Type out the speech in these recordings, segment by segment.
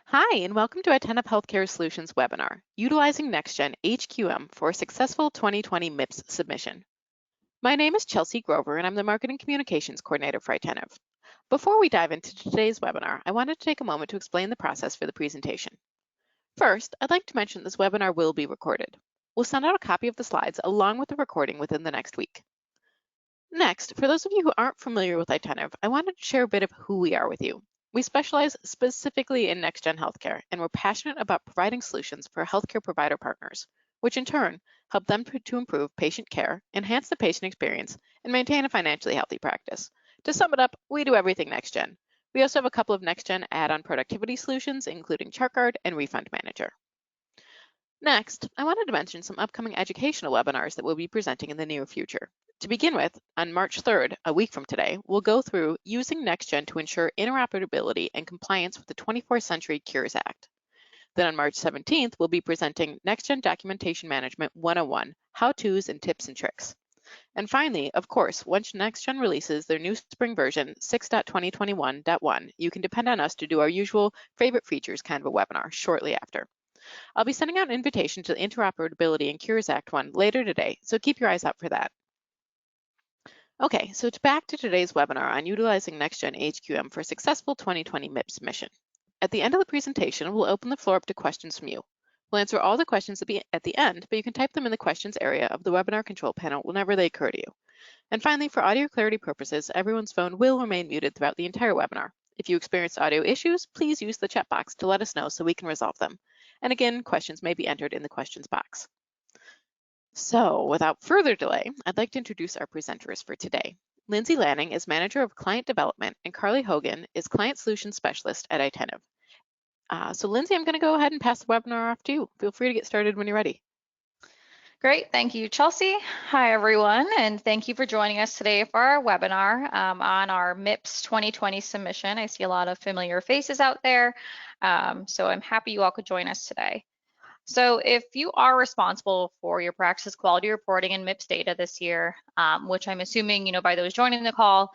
Hi, and welcome to Attentive Healthcare Solutions webinar, Utilizing NextGen HQM for a Successful 2020 MIPS Submission. My name is Chelsea Grover, and I'm the Marketing Communications Coordinator for Attentive. Before we dive into today's webinar, I wanted to take a moment to explain the process for the presentation. First, I'd like to mention this webinar will be recorded. We'll send out a copy of the slides along with the recording within the next week. Next, for those of you who aren't familiar with Attentive, I wanted to share a bit of who we are with you. We specialize specifically in next-gen healthcare, and we're passionate about providing solutions for healthcare provider partners, which in turn help them to improve patient care, enhance the patient experience, and maintain a financially healthy practice. To sum it up, we do everything next-gen. We also have a couple of next-gen add-on productivity solutions, including ChartGuard and Refund Manager. Next, I wanted to mention some upcoming educational webinars that we'll be presenting in the near future. To begin with, on March 3rd, a week from today, we'll go through using NextGen to ensure interoperability and compliance with the 24th Century Cures Act. Then on March 17th, we'll be presenting NextGen Documentation Management 101, how-tos and tips and tricks. And finally, of course, once NextGen releases their new spring version 6.2021.1, you can depend on us to do our usual favorite features kind of a webinar shortly after. I'll be sending out an invitation to the Interoperability and Cures Act one later today, so keep your eyes out for that. Okay, so back to today's webinar on utilizing NextGen HQM for a successful 2020 MIPS mission. At the end of the presentation, we'll open the floor up to questions from you. We'll answer all the questions at the end, but you can type them in the questions area of the webinar control panel whenever they occur to you. And finally, for audio clarity purposes, everyone's phone will remain muted throughout the entire webinar. If you experience audio issues, please use the chat box to let us know so we can resolve them. And again, questions may be entered in the questions box. So without further delay, I'd like to introduce our presenters for today. Lindsay Lanning is Manager of Client Development, and Carly Hogan is Client Solutions Specialist at Attentive. So Lindsay, I'm going to go ahead and pass the webinar off to you. Feel free to get started when you're ready. Great, thank you, Chelsea. Hi, everyone, and thank you for joining us today for our webinar on our MIPS 2020 submission. I see a lot of familiar faces out there, so I'm happy you all could join us today. So if you are responsible for your practice quality reporting and MIPS data this year, which I'm assuming, by those joining the call,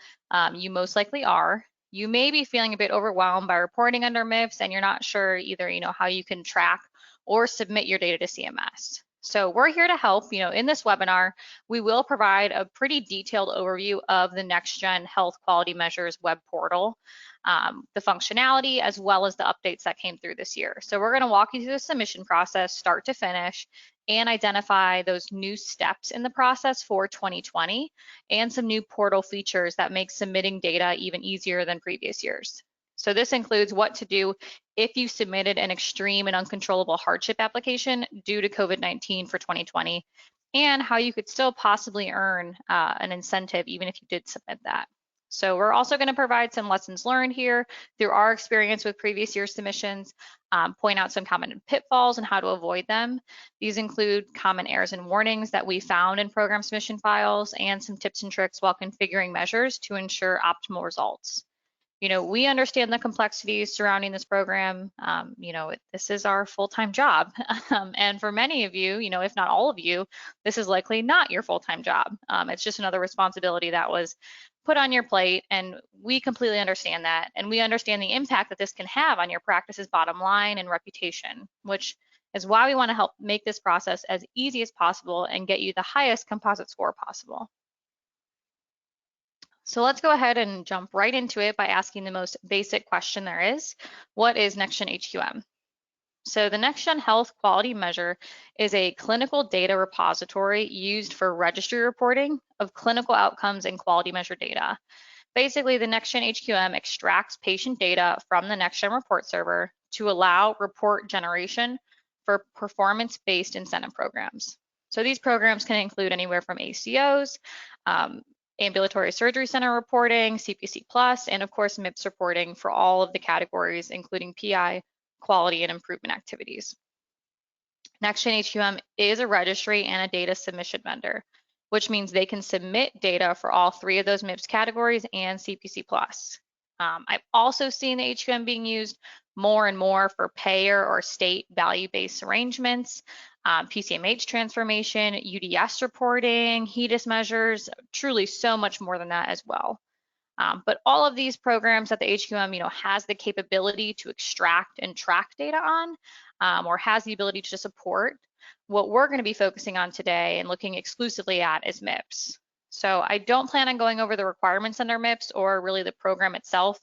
you most likely are, you may be feeling a bit overwhelmed by reporting under MIPS and you're not sure either, how you can track or submit your data to CMS. So we're here to help. In this webinar, we will provide a pretty detailed overview of the NextGen Health Quality Measures web portal, the functionality, as well as the updates that came through this year. So we're going to walk you through the submission process, start to finish, and identify those new steps in the process for 2020 and some new portal features that make submitting data even easier than previous years. So this includes what to do if you submitted an extreme and uncontrollable hardship application due to COVID-19 for 2020, and how you could still possibly earn an incentive even if you did submit that. So we're also going to provide some lessons learned here through our experience with previous year submissions, point out some common pitfalls and how to avoid them. These include common errors and warnings that we found in program submission files and some tips and tricks while configuring measures to ensure optimal results. We understand the complexities surrounding this program. This is our full-time job. And for many of you, if not all of you, this is likely not your full-time job. It's just another responsibility that was put on your plate, and we completely understand that. And we understand the impact that this can have on your practice's bottom line and reputation, which is why we want to help make this process as easy as possible and get you the highest composite score possible. So let's go ahead and jump right into it by asking the most basic question there is. What is NextGen HQM? So the NextGen Health Quality Measure is a clinical data repository used for registry reporting of clinical outcomes and quality measure data. Basically, the NextGen HQM extracts patient data from the NextGen report server to allow report generation for performance-based incentive programs. So these programs can include anywhere from ACOs, ambulatory surgery center reporting, CPC Plus, and of course MIPS reporting for all of the categories, including PI, quality, and improvement activities. NextGen HQM is a registry and a data submission vendor, which means they can submit data for all three of those MIPS categories and CPC Plus. I've also seen the HQM being used more and more for payer or state value-based arrangements, PCMH transformation, UDS reporting, HEDIS measures, truly so much more than that as well. But all of these programs that the HQM, has the capability to extract and track data on, or has the ability to support, what we're going to be focusing on today and looking exclusively at is MIPS. So I don't plan on going over the requirements under MIPS or really the program itself.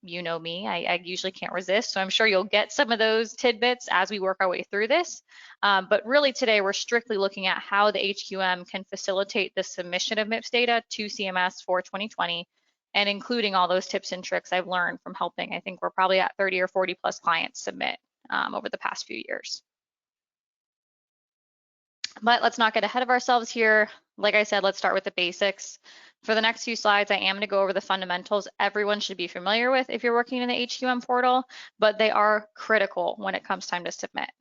You know me, I usually can't resist, so I'm sure you'll get some of those tidbits as we work our way through this. But really today we're strictly looking at how the HQM can facilitate the submission of MIPS data to CMS for 2020, and including all those tips and tricks I've learned from helping. I think we're probably at 30 or 40 plus clients submit over the past few years. But let's not get ahead of ourselves here. Like I said, let's start with the basics. For the next few slides, I am going to go over the fundamentals everyone should be familiar with if you're working in the HQM portal, but they are critical when it comes time to submit.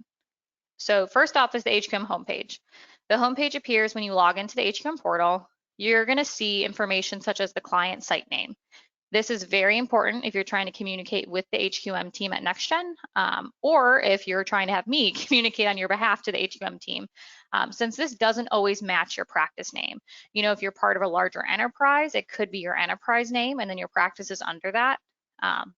So first off is the HQM homepage. The homepage appears when you log into the HQM portal. You're going to see information such as the client site name. This is very important if you're trying to communicate with the HQM team at NextGen, or if you're trying to have me communicate on your behalf to the HQM team, since this doesn't always match your practice name. If you're part of a larger enterprise, it could be your enterprise name and then your practice is under that.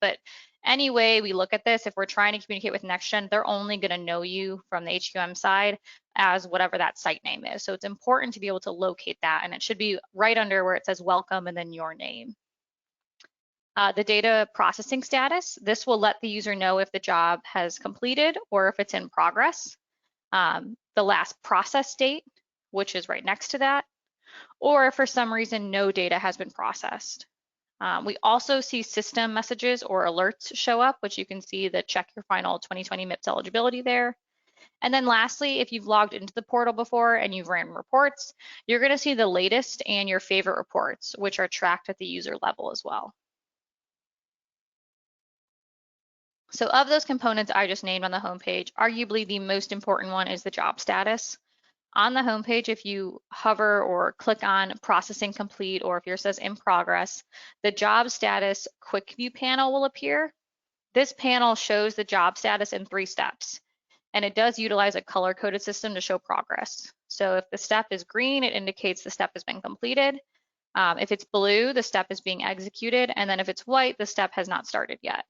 But anyway, we look at this, if we're trying to communicate with NextGen, they're only going to know you from the HQM side as whatever that site name is. So it's important to be able to locate that, and it should be right under where it says welcome and then your name. The data processing status, this will let the user know if the job has completed or if it's in progress. The last process date, which is right next to that, or if for some reason no data has been processed. We also see system messages or alerts show up, which you can see the check your final 2020 MIPS eligibility there. And then lastly, if you've logged into the portal before and you've ran reports, you're going to see the latest and your favorite reports, which are tracked at the user level as well. So of those components I just named on the homepage, arguably the most important one is the job status. On the homepage, if you hover or click on processing complete, or if yours says in progress, the job status quick view panel will appear. This panel shows the job status in 3 steps, and it does utilize a color-coded system to show progress. So if the step is green, it indicates the step has been completed. If it's blue, the step is being executed, and then if it's white, the step has not started yet.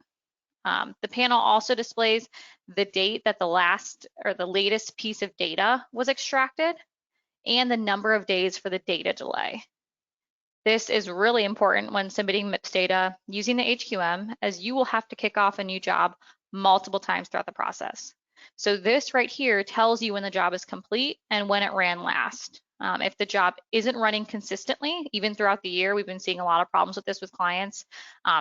The panel also displays the date that the latest piece of data was extracted and the number of days for the data delay. This is really important when submitting MIPS data using the HQM, as you will have to kick off a new job multiple times throughout the process. So this right here tells you when the job is complete and when it ran last. If the job isn't running consistently, even throughout the year, we've been seeing a lot of problems with this with clients.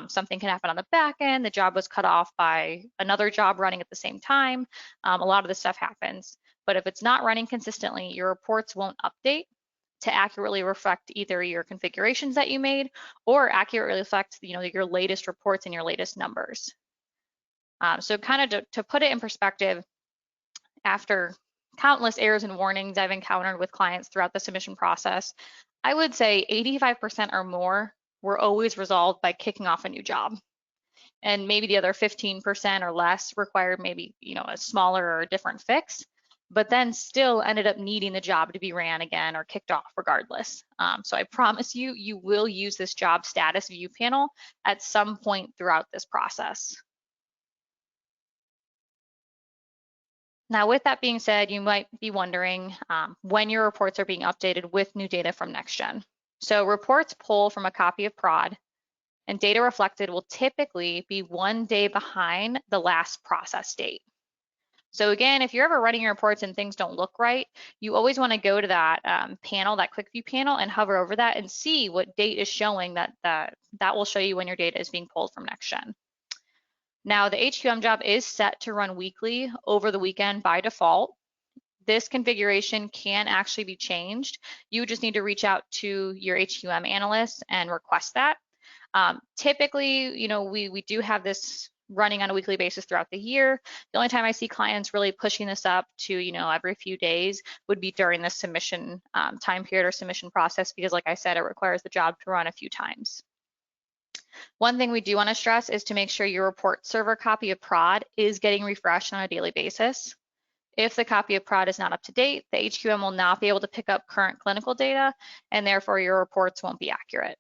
Something can happen on the back end. The job was cut off by another job running at the same time. A lot of this stuff happens. But if it's not running consistently, your reports won't update to accurately reflect either your configurations that you made or accurately reflect your latest reports and your latest numbers. So kind of to put it in perspective, after countless errors and warnings I've encountered with clients throughout the submission process, I would say 85% or more were always resolved by kicking off a new job. And maybe the other 15% or less required maybe a smaller or different fix, but then still ended up needing the job to be ran again or kicked off regardless. So I promise you, you will use this job status view panel at some point throughout this process. Now, with that being said, you might be wondering when your reports are being updated with new data from NextGen. So reports pull from a copy of prod, and data reflected will typically be 1 day behind the last process date. So again, if you're ever running your reports and things don't look right, you always want to go to that panel, that quick view panel, and hover over that and see what date is showing. That will show you when your data is being pulled from NextGen. Now, the HQM job is set to run weekly over the weekend by default. This configuration can actually be changed. You just need to reach out to your HQM analyst and request that. Typically, we do have this running on a weekly basis throughout the year. The only time I see clients really pushing this up to, every few days would be during the submission time period or submission process, because like I said, it requires the job to run a few times. One thing we do want to stress is to make sure your report server copy of prod is getting refreshed on a daily basis. If the copy of prod is not up to date, the HQM will not be able to pick up current clinical data, and therefore your reports won't be accurate.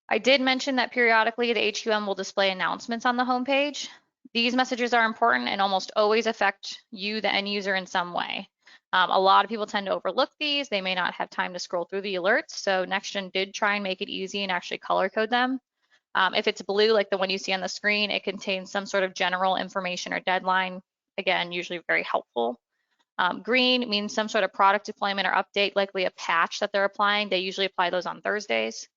I did mention that periodically the HQM will display announcements on the homepage. These messages are important and almost always affect you, the end user, in some way. A lot of people tend to overlook these. They may not have time to scroll through the alerts. So NextGen did try and make it easy and actually color code them. If it's blue, like the one you see on the screen, it contains some sort of general information or deadline. Again, usually very helpful. Green means some sort of product deployment or update, likely a patch that they're applying. They usually apply those on Thursdays.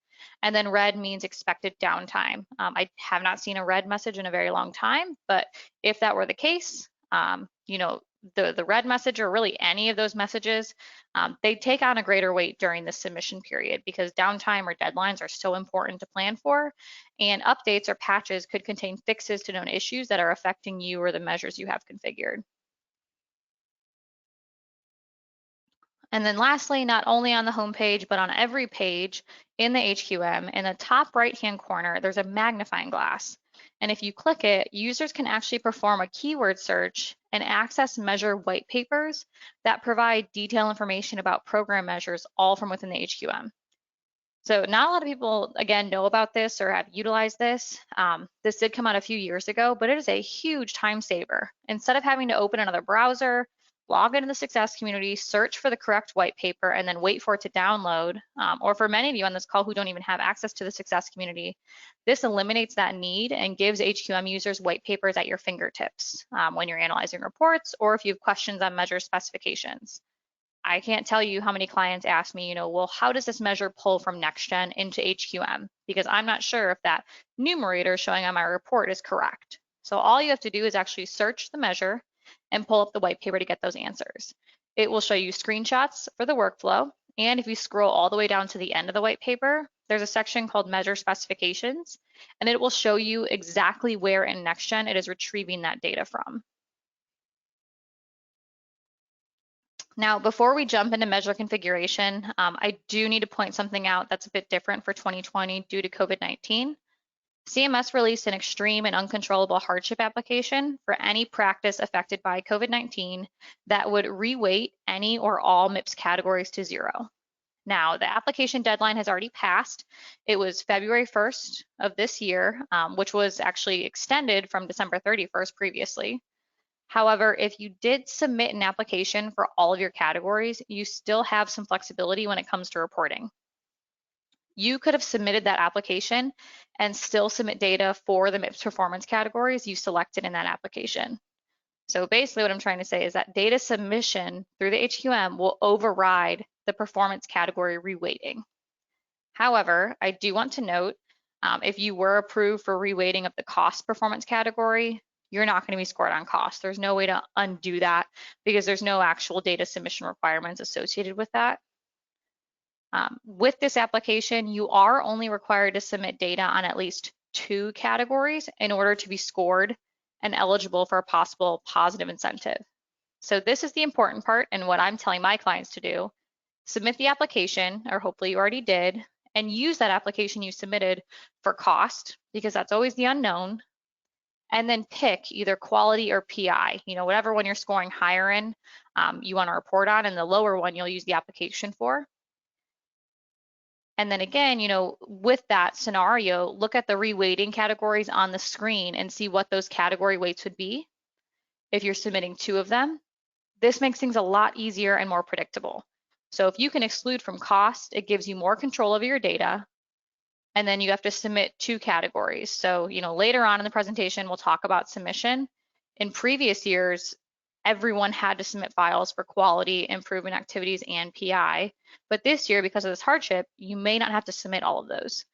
And then red means expected downtime. I have not seen a red message in a very long time, but if that were the case, you know, the red message or really any of those messages, they take on a greater weight during the submission period because downtime or deadlines are so important to plan for, and updates or patches could contain fixes to known issues that are affecting you or the measures you have configured. And then lastly, not only on the home page, but on every page in the HQM, in the top right-hand corner, there's a magnifying glass. And if you click it, users can actually perform a keyword search and access measure white papers that provide detailed information about program measures, all from within the HQM. So not a lot of people, again, know about this or have utilized this. This did come out a few years ago, but it is a huge time saver. Instead of having to open another browser, log into the Success community, search for the correct white paper, and then wait for it to download, or for many of you on this call who don't even have access to the Success community, this eliminates that need and gives HQM users white papers at your fingertips when you're analyzing reports or if you have questions on measure specifications. I can't tell you how many clients ask me, you know, well, how does this measure pull from NextGen into HQM? Because I'm not sure if that numerator showing on my report is correct. So all you have to do is actually search the measure and pull up the white paper to get those answers. It will show you screenshots for the workflow. And if you scroll all the way down to the end of the white paper, there's a section called Measure Specifications, and it will show you exactly where in NextGen it is retrieving that data from. Now, before we jump into measure configuration, I do need to point something out that's a bit different for 2020 due to COVID-19. CMS released an extreme and uncontrollable hardship application for any practice affected by COVID-19 that would reweight any or all MIPS categories to 0. Now, the application deadline has already passed. It was February 1st of this year, which was actually extended from December 31st previously. However, if you did submit an application for all of your categories, you still have some flexibility when it comes to reporting. You could have submitted that application and still submit data for the MIPS performance categories you selected in that application. So basically what I'm trying to say is that data submission through the HQM will override the performance category reweighting. However, I do want to note, if you were approved for reweighting of the cost performance category, you're not going to be scored on cost. There's no way to undo that because there's no actual data submission requirements associated with that. With this application, you are only required to submit data on at least 2 categories in order to be scored and eligible for a possible positive incentive. So this is the important part and what I'm telling my clients to do. Submit the application, or hopefully you already did, and use that application you submitted for cost, because that's always the unknown, and then pick either quality or PI, you know, whatever one you're scoring higher in, you want to report on, and the lower one you'll use the application for. And then again, you know, with that scenario, look at the reweighting categories on the screen and see what those category weights would be if you're submitting 2 of them. This makes things a lot easier and more predictable. So if you can exclude from cost, it gives you more control over your data. And then you have to submit 2 categories. So, you know, later on in the presentation, we'll talk about submission. In previous years, everyone had to submit files for quality, improvement activities, and PI. But this year, because of this hardship, you may not have to submit all of those.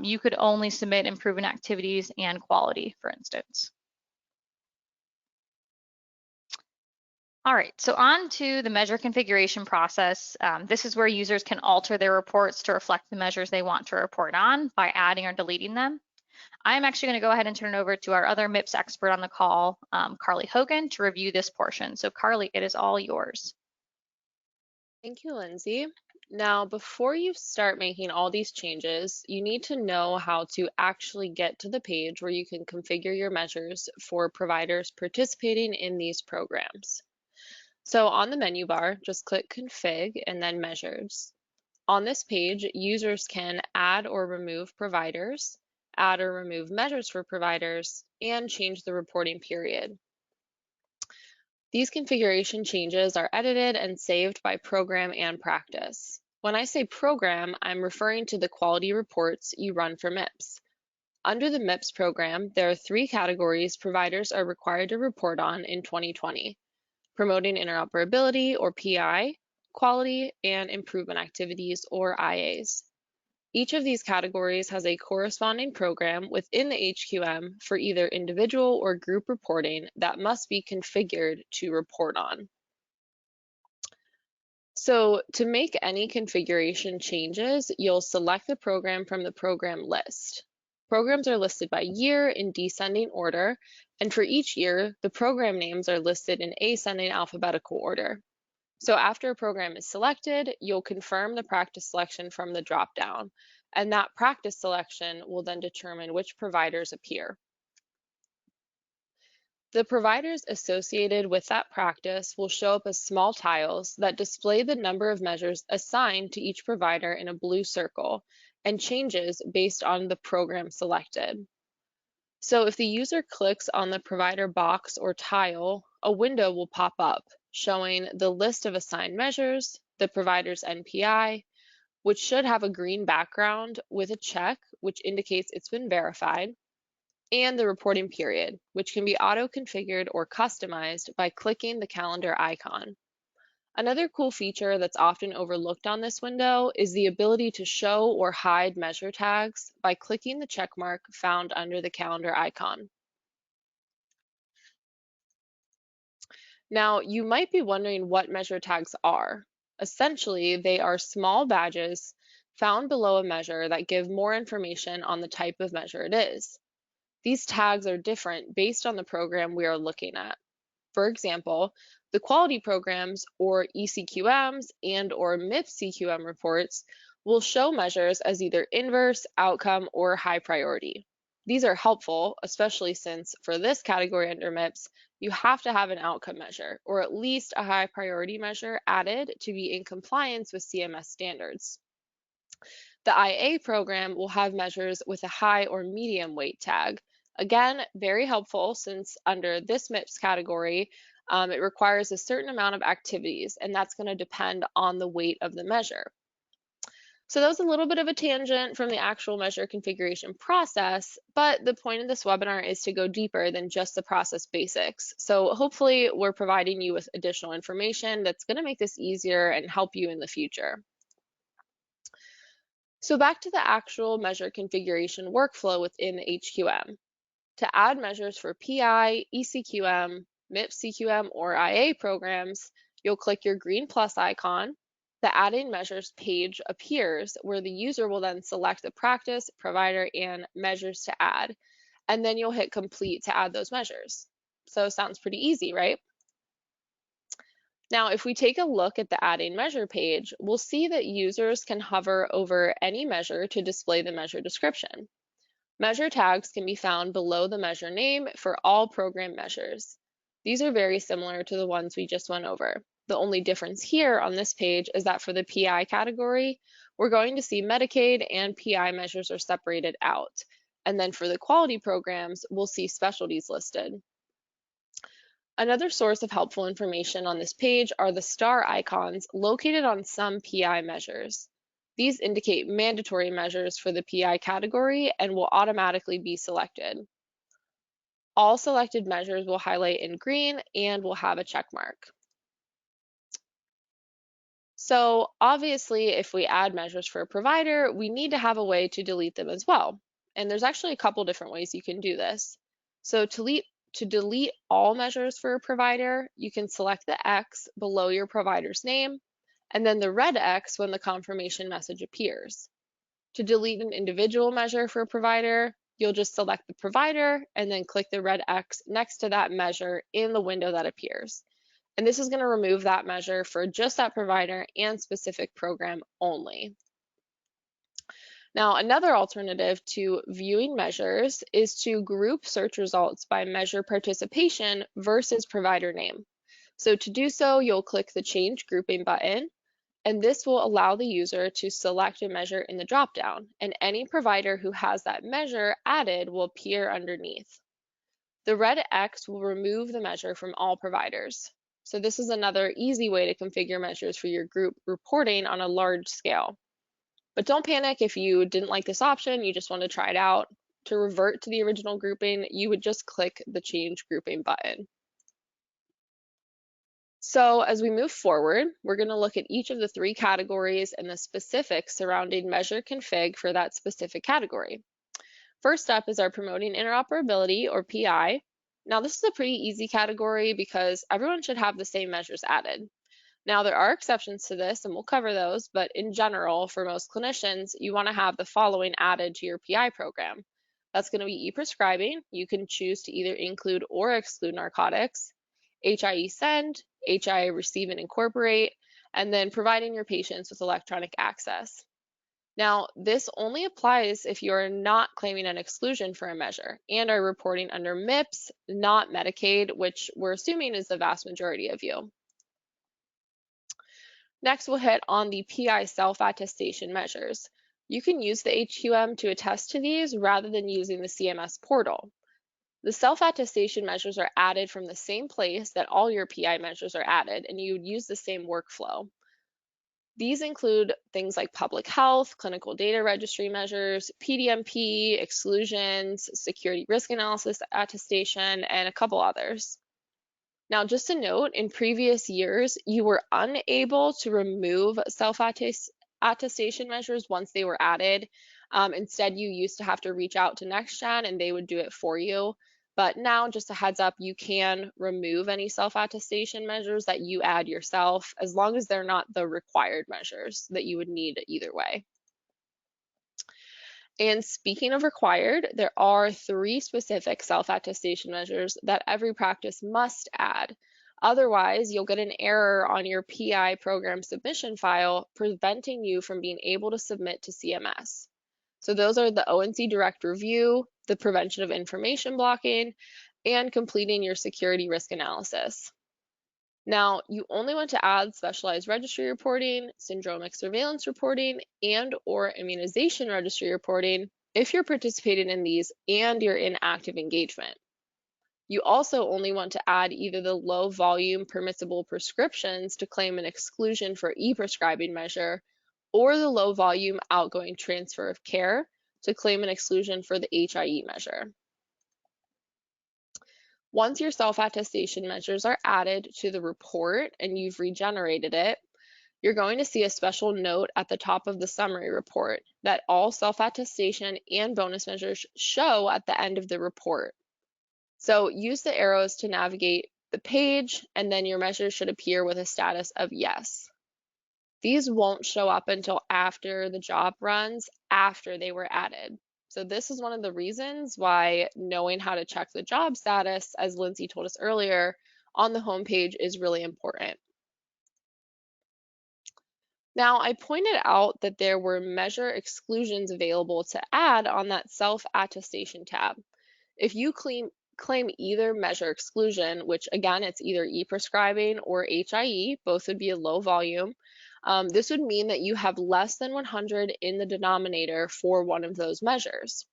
You could only submit improvement activities and quality, for instance. All right, so on to the measure configuration process. This is where users can alter their reports to reflect the measures they want to report on by adding or deleting them. I'm actually going to go ahead and turn it over to our other MIPS expert on the call, Carly Hogan, to review this portion. So Carly, it is all yours. Thank you, Lindsay. Now, before you start making all these changes, you need to know how to actually get to the page where you can configure your measures for providers participating in these programs. So on the menu bar, just click Config and then Measures. On this page, users can add or remove providers, add or remove measures for providers, and change the reporting period. These configuration changes are edited and saved by program and practice. When I say program, I'm referring to the quality reports you run for MIPS. Under the MIPS program, there are 3 categories providers are required to report on in 2020: promoting interoperability, or PI, quality and improvement activities, or IAs. Each of these categories has a corresponding program within the HQM for either individual or group reporting that must be configured to report on. So to make any configuration changes, you'll select the program from the program list. Programs are listed by year in descending order, and for each year, the program names are listed in ascending alphabetical order. So after a program is selected, you'll confirm the practice selection from the dropdown, and that practice selection will then determine which providers appear. The providers associated with that practice will show up as small tiles that display the number of measures assigned to each provider in a blue circle and changes based on the program selected. So if the user clicks on the provider box or tile, a window will pop up showing the list of assigned measures, the provider's NPI, which should have a green background with a check, which indicates it's been verified, and the reporting period, which can be auto-configured or customized by clicking the calendar icon. Another cool feature that's often overlooked on this window is the ability to show or hide measure tags by clicking the checkmark found under the calendar icon. Now, you might be wondering what measure tags are. Essentially, they are small badges found below a measure that give more information on the type of measure it is. These tags are different based on the program we are looking at. For example, the quality programs, or ECQMs and/or MIPS CQM reports, will show measures as either inverse, outcome, or high priority. These are helpful, especially since for this category under MIPS, you have to have an outcome measure, or at least a high priority measure added to be in compliance with CMS standards. The IA program will have measures with a high or medium weight tag. Again, very helpful since under this MIPS category, it requires a certain amount of activities, and that's going to depend on the weight of the measure. So that was a little bit of a tangent from the actual measure configuration process, but the point of this webinar is to go deeper than just the process basics. So hopefully we're providing you with additional information that's going to make this easier and help you in the future. So back to the actual measure configuration workflow within the HQM. To add measures for PI, ECQM, MIPS CQM, or IA programs, you'll click your green plus icon. The Adding Measures page appears where the user will then select the practice, provider, and measures to add, and then you'll hit complete to add those measures. So sounds pretty easy, right? Now, if we take a look at the Adding Measure page, we'll see that users can hover over any measure to display the measure description. Measure tags can be found below the measure name for all program measures. These are very similar to the ones we just went over. The only difference here on this page is that for the PI category, we're going to see Medicaid and PI measures are separated out. And then for the quality programs, we'll see specialties listed. Another source of helpful information on this page are the star icons located on some PI measures. These indicate mandatory measures for the PI category and will automatically be selected. All selected measures will highlight in green and will have a check mark. So obviously, if we add measures for a provider, we need to have a way to delete them as well. And there's actually a couple different ways you can do this. So to delete all measures for a provider, you can select the X below your provider's name, and then the red X when the confirmation message appears. To delete an individual measure for a provider, you'll just select the provider and then click the red X next to that measure in the window that appears. And this is going to remove that measure for just that provider and specific program only. Now, another alternative to viewing measures is to group search results by measure participation versus provider name. So to do so, you'll click the Change Grouping button, And this will allow the user to select a measure in the dropdown, and any provider who has that measure added will appear underneath. The red X will remove the measure from all providers. So this is another easy way to configure measures for your group reporting on a large scale. But don't panic if you didn't like this option, you just want to try it out. To revert to the original grouping, you would just click the Change Grouping button. So as we move forward, we're going to look at each of the 3 categories and the specifics surrounding measure config for that specific category. First up is our Promoting Interoperability, or PI. Now this is a pretty easy category because everyone should have the same measures added. Now there are exceptions to this and we'll cover those, but in general, for most clinicians, you want to have the following added to your PI program. That's going to be e-prescribing. You can choose to either include or exclude narcotics, HIE send, HIE receive and incorporate, and then providing your patients with electronic access. Now, this only applies if you are not claiming an exclusion for a measure and are reporting under MIPS, not Medicaid, which we're assuming is the vast majority of you. Next, we'll hit on the PI self-attestation measures. You can use the HQM to attest to these rather than using the CMS Portal. The self-attestation measures are added from the same place that all your PI measures are added, and you would use the same workflow. These include things like public health, clinical data registry measures, PDMP, exclusions, security risk analysis attestation, and a couple others. Now, just a note, in previous years, you were unable to remove self-attestation measures once they were added. Instead, you used to have to reach out to NextGen and they would do it for you. But now, just a heads up, you can remove any self-attestation measures that you add yourself, as long as they're not the required measures that you would need either way. And speaking of required, there are 3 specific self-attestation measures that every practice must add. Otherwise, you'll get an error on your PI program submission file, preventing you from being able to submit to CMS. So those are the ONC direct review, the prevention of information blocking, and completing your security risk analysis. Now, you only want to add specialized registry reporting, syndromic surveillance reporting, and or immunization registry reporting if you're participating in these and you're in active engagement. You also only want to add either the low volume permissible prescriptions to claim an exclusion for e-prescribing measure, or the low volume outgoing transfer of care to claim an exclusion for the HIE measure. Once your self-attestation measures are added to the report and you've regenerated it, you're going to see a special note at the top of the summary report that all self-attestation and bonus measures show at the end of the report. So use the arrows to navigate the page, and then your measures should appear with a status of yes. These won't show up until after the job runs, after they were added. So this is one of the reasons why knowing how to check the job status, as Lindsay told us earlier, on the homepage is really important. Now, I pointed out that there were measure exclusions available to add on that self-attestation tab. If you claim either measure exclusion, which again, it's either e-prescribing or HIE, both would be a low volume, this would mean that you have less than 100 in the denominator for one of those measures.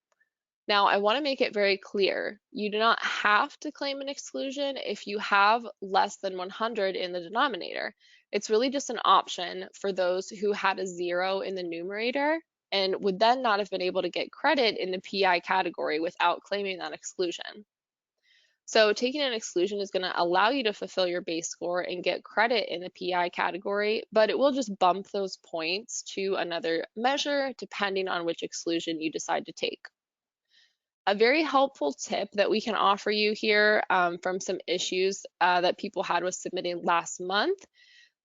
Now, I want to make it very clear, you do not have to claim an exclusion if you have less than 100 in the denominator. It's really just an option for those who had a 0 in the numerator and would then not have been able to get credit in the PI category without claiming that exclusion. So taking an exclusion is going to allow you to fulfill your base score and get credit in the PI category, but it will just bump those points to another measure depending on which exclusion you decide to take. A very helpful tip that we can offer you here from some issues that people had with submitting last month,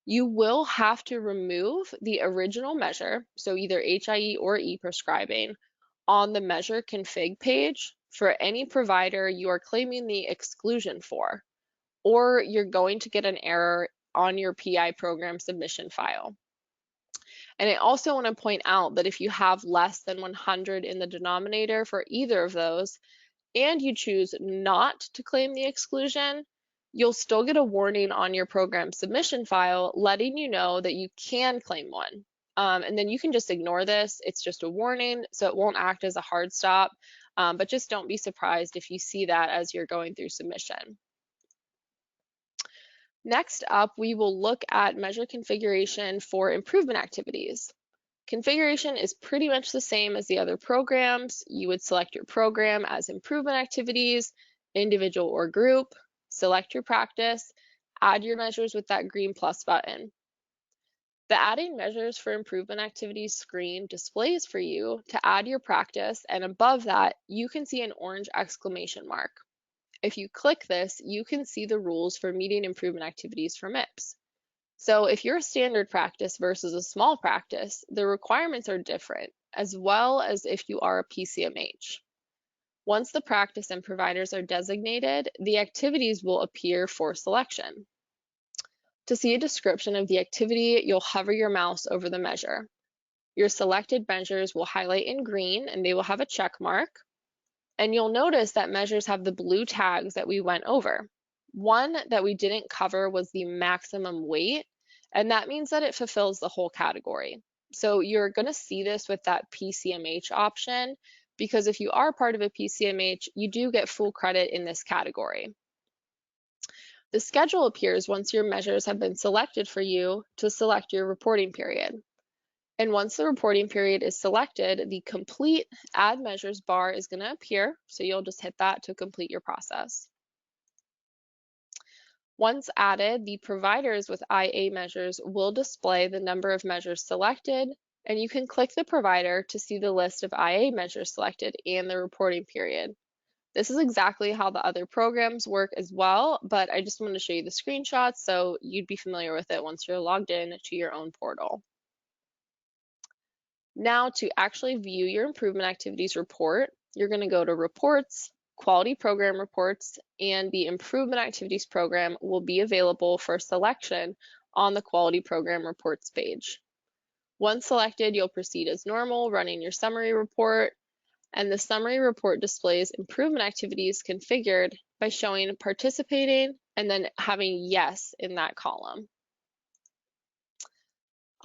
you will have to remove the original measure, so either HIE or e-prescribing, on the measure config page for any provider you are claiming the exclusion for, or you're going to get an error on your PI program submission file. And I also want to point out that if you have less than 100 in the denominator for either of those, and you choose not to claim the exclusion, you'll still get a warning on your program submission file letting you know that you can claim one. And then you can just ignore this. It's just a warning, so it won't act as a hard stop, but just don't be surprised if you see that as you're going through submission. Next up, we will look at measure configuration for improvement activities. Configuration is pretty much the same as the other programs. You would select your program as improvement activities, individual or group, select your practice, add your measures with that green plus button. The Adding Measures for Improvement Activities screen displays for you to add your practice, and above that, you can see an orange exclamation mark. If you click this, you can see the rules for meeting improvement activities for MIPS. So if you're a standard practice versus a small practice, the requirements are different, as well as if you are a PCMH. Once the practice and providers are designated, the activities will appear for selection. To see a description of the activity, you'll hover your mouse over the measure. Your selected measures will highlight in green and they will have a check mark. And you'll notice that measures have the blue tags that we went over. One that we didn't cover was the maximum weight, and that means that it fulfills the whole category. So you're going to see this with that PCMH option, because if you are part of a PCMH, you do get full credit in this category. The schedule appears once your measures have been selected for you to select your reporting period. And once the reporting period is selected, the Complete Add Measures bar is going to appear, so you'll just hit that to complete your process. Once added, the providers with IA measures will display the number of measures selected, and you can click the provider to see the list of IA measures selected and the reporting period. This is exactly how the other programs work as well, but I just wanted to show you the screenshots so you'd be familiar with it once you're logged in to your own portal. Now, to actually view your improvement activities report, you're going to go to Reports, Quality Program Reports, and the Improvement Activities program will be available for selection on the Quality Program Reports page. Once selected, you'll proceed as normal, running your summary report, and the summary report displays improvement activities configured by showing participating and then having yes in that column.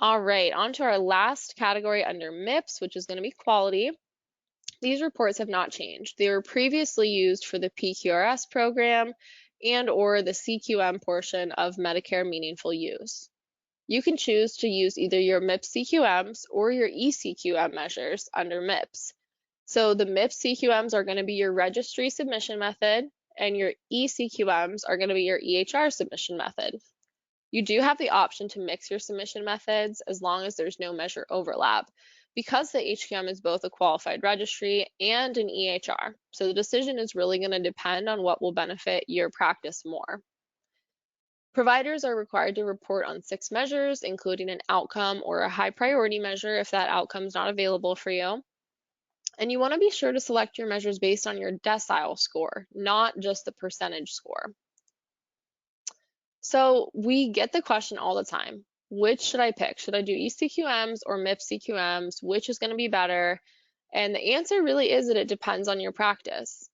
All right, on to our last category under MIPS, which is going to be quality. These reports have not changed. They were previously used for the PQRS program and or the CQM portion of Medicare Meaningful Use. You can choose to use either your MIPS CQMs or your eCQM measures under MIPS. So the MIPS CQMs are going to be your registry submission method, and your eCQMs are going to be your EHR submission method. You do have the option to mix your submission methods as long as there's no measure overlap, because the HQM is both a qualified registry and an EHR. So the decision is really going to depend on what will benefit your practice more. Providers are required to report on 6 measures, including an outcome or a high priority measure if that outcome is not available for you. And you want to be sure to select your measures based on your decile score, not just the percentage score. So we get the question all the time, which should I pick? Should I do eCQMs or MIPS CQMs? Which is going to be better? And the answer really is that it depends on your practice.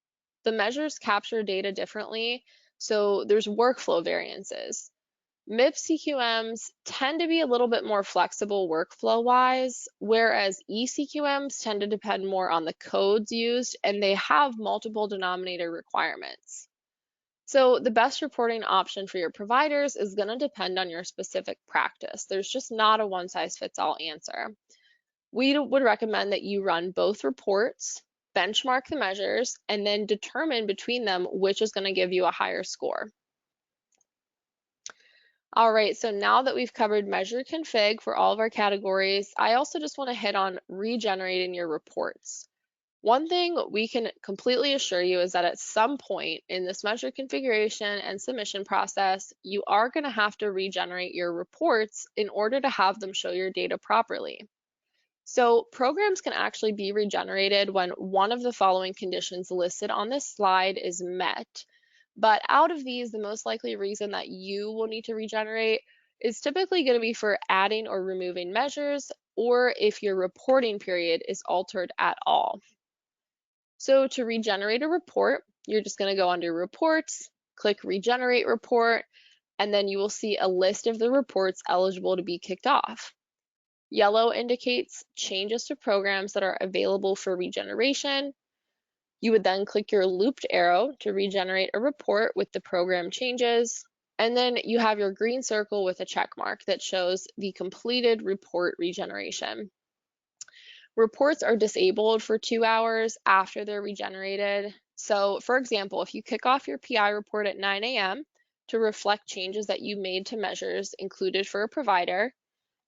The measures capture data differently, so there's workflow variances. MIPS CQMs tend to be a little bit more flexible workflow-wise, whereas eCQMs tend to depend more on the codes used, and they have multiple denominator requirements. So the best reporting option for your providers is going to depend on your specific practice. There's just not a one-size-fits-all answer. We would recommend that you run both reports, benchmark the measures, and then determine between them which is going to give you a higher score. All right, so now that we've covered measure config for all of our categories, I also just want to hit on regenerating your reports. One thing we can completely assure you is that at some point in this measure configuration and submission process, you are going to have to regenerate your reports in order to have them show your data properly. So programs can actually be regenerated when one of the following conditions listed on this slide is met. But out of these, the most likely reason that you will need to regenerate is typically going to be for adding or removing measures, or if your reporting period is altered at all. So to regenerate a report, you're just going to go under Reports, click Regenerate Report, and then you will see a list of the reports eligible to be kicked off. Yellow indicates changes to programs that are available for regeneration. You would then click your looped arrow to regenerate a report with the program changes. And then you have your green circle with a check mark that shows the completed report regeneration. Reports are disabled for 2 hours after they're regenerated. So for example, if you kick off your PI report at 9 a.m. to reflect changes that you made to measures included for a provider,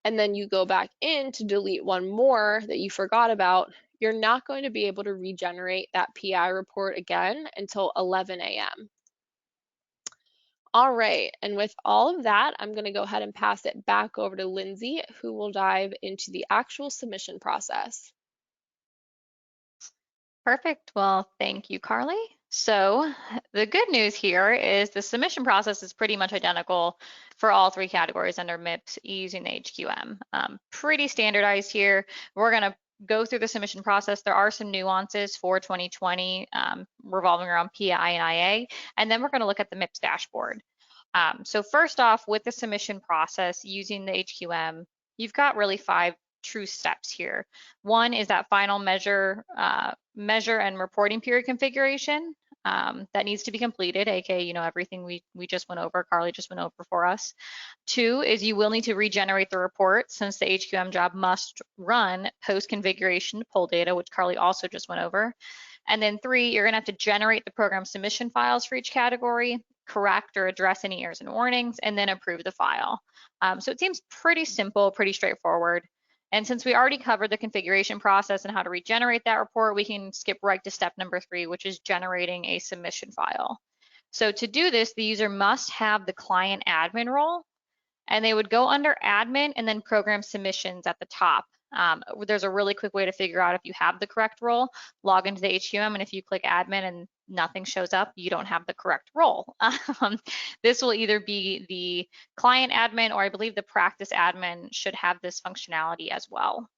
and then you go back in to delete one more that you forgot about, you're not going to be able to regenerate that PI report again until 11 a.m. All right, and with all of that, I'm going to go ahead and pass it back over to Lindsay, who will dive into the actual submission process. Perfect. Well, thank you, Carly. So the good news here is the submission process is pretty much identical for all 3 categories under MIPS using the HQM. Pretty standardized here. We're going to go through the submission process. There are some nuances for 2020 revolving around PI and IA, and then we're going to look at the MIPS dashboard. So first off, with the submission process using the HQM, you've got really 5 true steps here. One is that final measure and reporting period configuration that needs to be completed, aka everything we just went over, Carly just went over for us. 2 is you will need to regenerate the report since the HQM job must run post configuration to pull data, which Carly also just went over. And then 3, you're gonna have to generate the program submission files for each category, correct or address any errors and warnings, and then approve the file. So it seems pretty simple, pretty straightforward. And since we already covered the configuration process and how to regenerate that report, we can skip right to step number 3, which is generating a submission file. So to do this, the user must have the client admin role, and they would go under admin and then program submissions at the top. There's a really quick way to figure out if you have the correct role. Log into the HQM, and if you click admin and nothing shows up, you don't have the correct role. This will either be the client admin, or I believe the practice admin should have this functionality as well.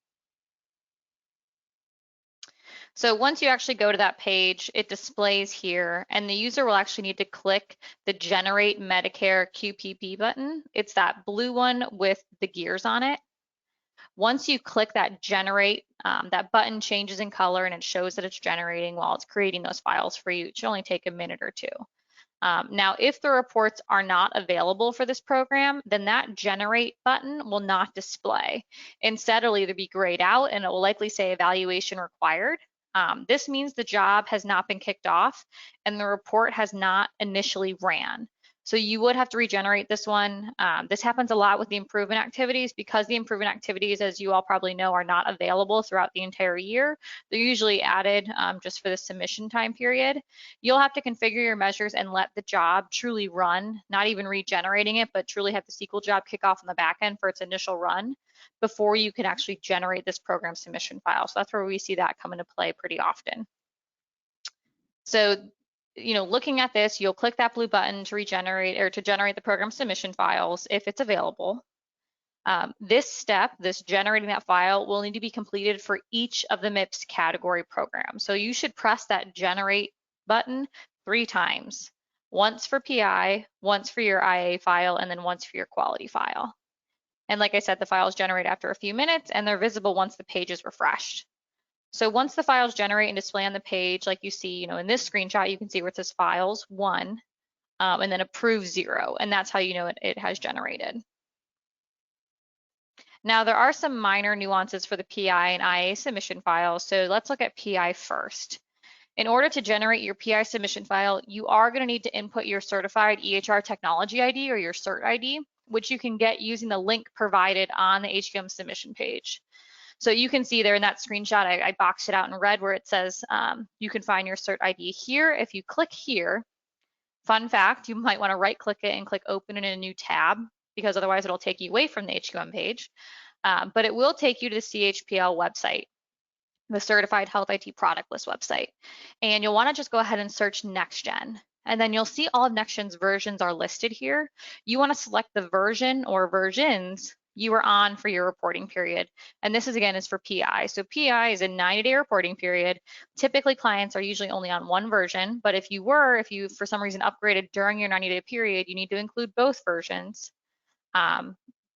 So once you actually go to that page, it displays here, and the user will actually need to click the Generate Medicare QPP button. It's that blue one with the gears on it. Once you click that generate, that button changes in color and it shows that it's generating while it's creating those files for you. It should only take a minute or 2. Now, if the reports are not available for this program, then that generate button will not display. Instead, it'll either be grayed out and it will likely say evaluation required. This means the job has not been kicked off and the report has not initially ran. So you would have to regenerate this one. This happens a lot with the improvement activities because the improvement activities, as you all probably know, are not available throughout the entire year. They're usually added just for the submission time period. You'll have to configure your measures and let the job truly run, not even regenerating it, but truly have the SQL job kick off on the back end for its initial run before you can actually generate this program submission file. So that's where we see that come into play pretty often. So looking at this, you'll click that blue button to regenerate or to generate the program submission files if it's available. This step, this generating that file, will need to be completed for each of the MIPS category programs. So you should press that generate button 3 times, once for PI, once for your IA file, and then once for your quality file. And like I said, the files generate after a few minutes and they're visible once the page is refreshed. So once the files generate and display on the page, like you see, in this screenshot, you can see where it says files 1 and then approve 0, and that's how you know it has generated. Now there are some minor nuances for the PI and IA submission files, so let's look at PI first. In order to generate your PI submission file, you are going to need to input your certified EHR technology ID or your CERT ID, which you can get using the link provided on the HQM submission page. So you can see there in that screenshot, I boxed it out in red where it says you can find your CERT ID here. If you click here, fun fact, you might want to right click it and click open in a new tab because otherwise it'll take you away from the HQM page. But it will take you to the CHPL website, the Certified Health IT Product List website. And you'll want to just go ahead and search NextGen. And then you'll see all of NextGen's versions are listed here. You want to select the version or versions you are on for your reporting period. And this is again is for PI. So PI is a 90-day reporting period. Typically clients are usually only on one version, but if you for some reason upgraded during your 90-day period, you need to include both versions.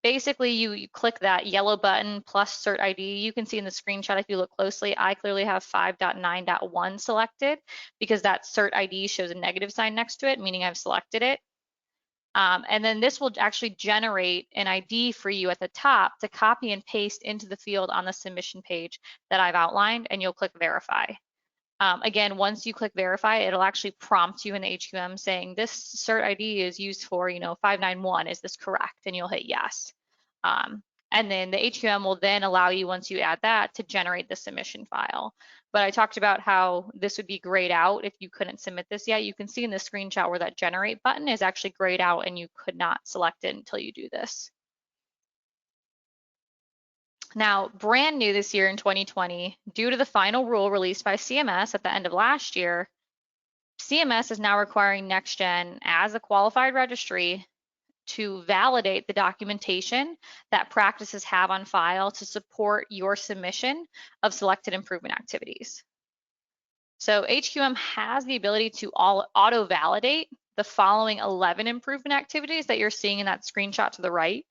Basically, you click that yellow button plus cert ID. You can see in the screenshot if you look closely, I clearly have 5.9.1 selected because that cert ID shows a negative sign next to it, meaning I've selected it. And then this will actually generate an ID for you at the top to copy and paste into the field on the submission page that I've outlined, and you'll click verify. Again, once you click verify, it'll actually prompt you in the HQM saying this cert ID is used for, 591, is this correct? And you'll hit yes. And then the HQM will then allow you, once you add that, to generate the submission file. But I talked about how this would be grayed out if you couldn't submit this yet. You can see in the screenshot where that generate button is actually grayed out and you could not select it until you do this. Now, brand new this year in 2020, due to the final rule released by CMS at the end of last year, CMS is now requiring NextGen as a qualified registry to validate the documentation that practices have on file to support your submission of selected improvement activities. So HQM has the ability to auto-validate the following 11 improvement activities that you're seeing in that screenshot to the right.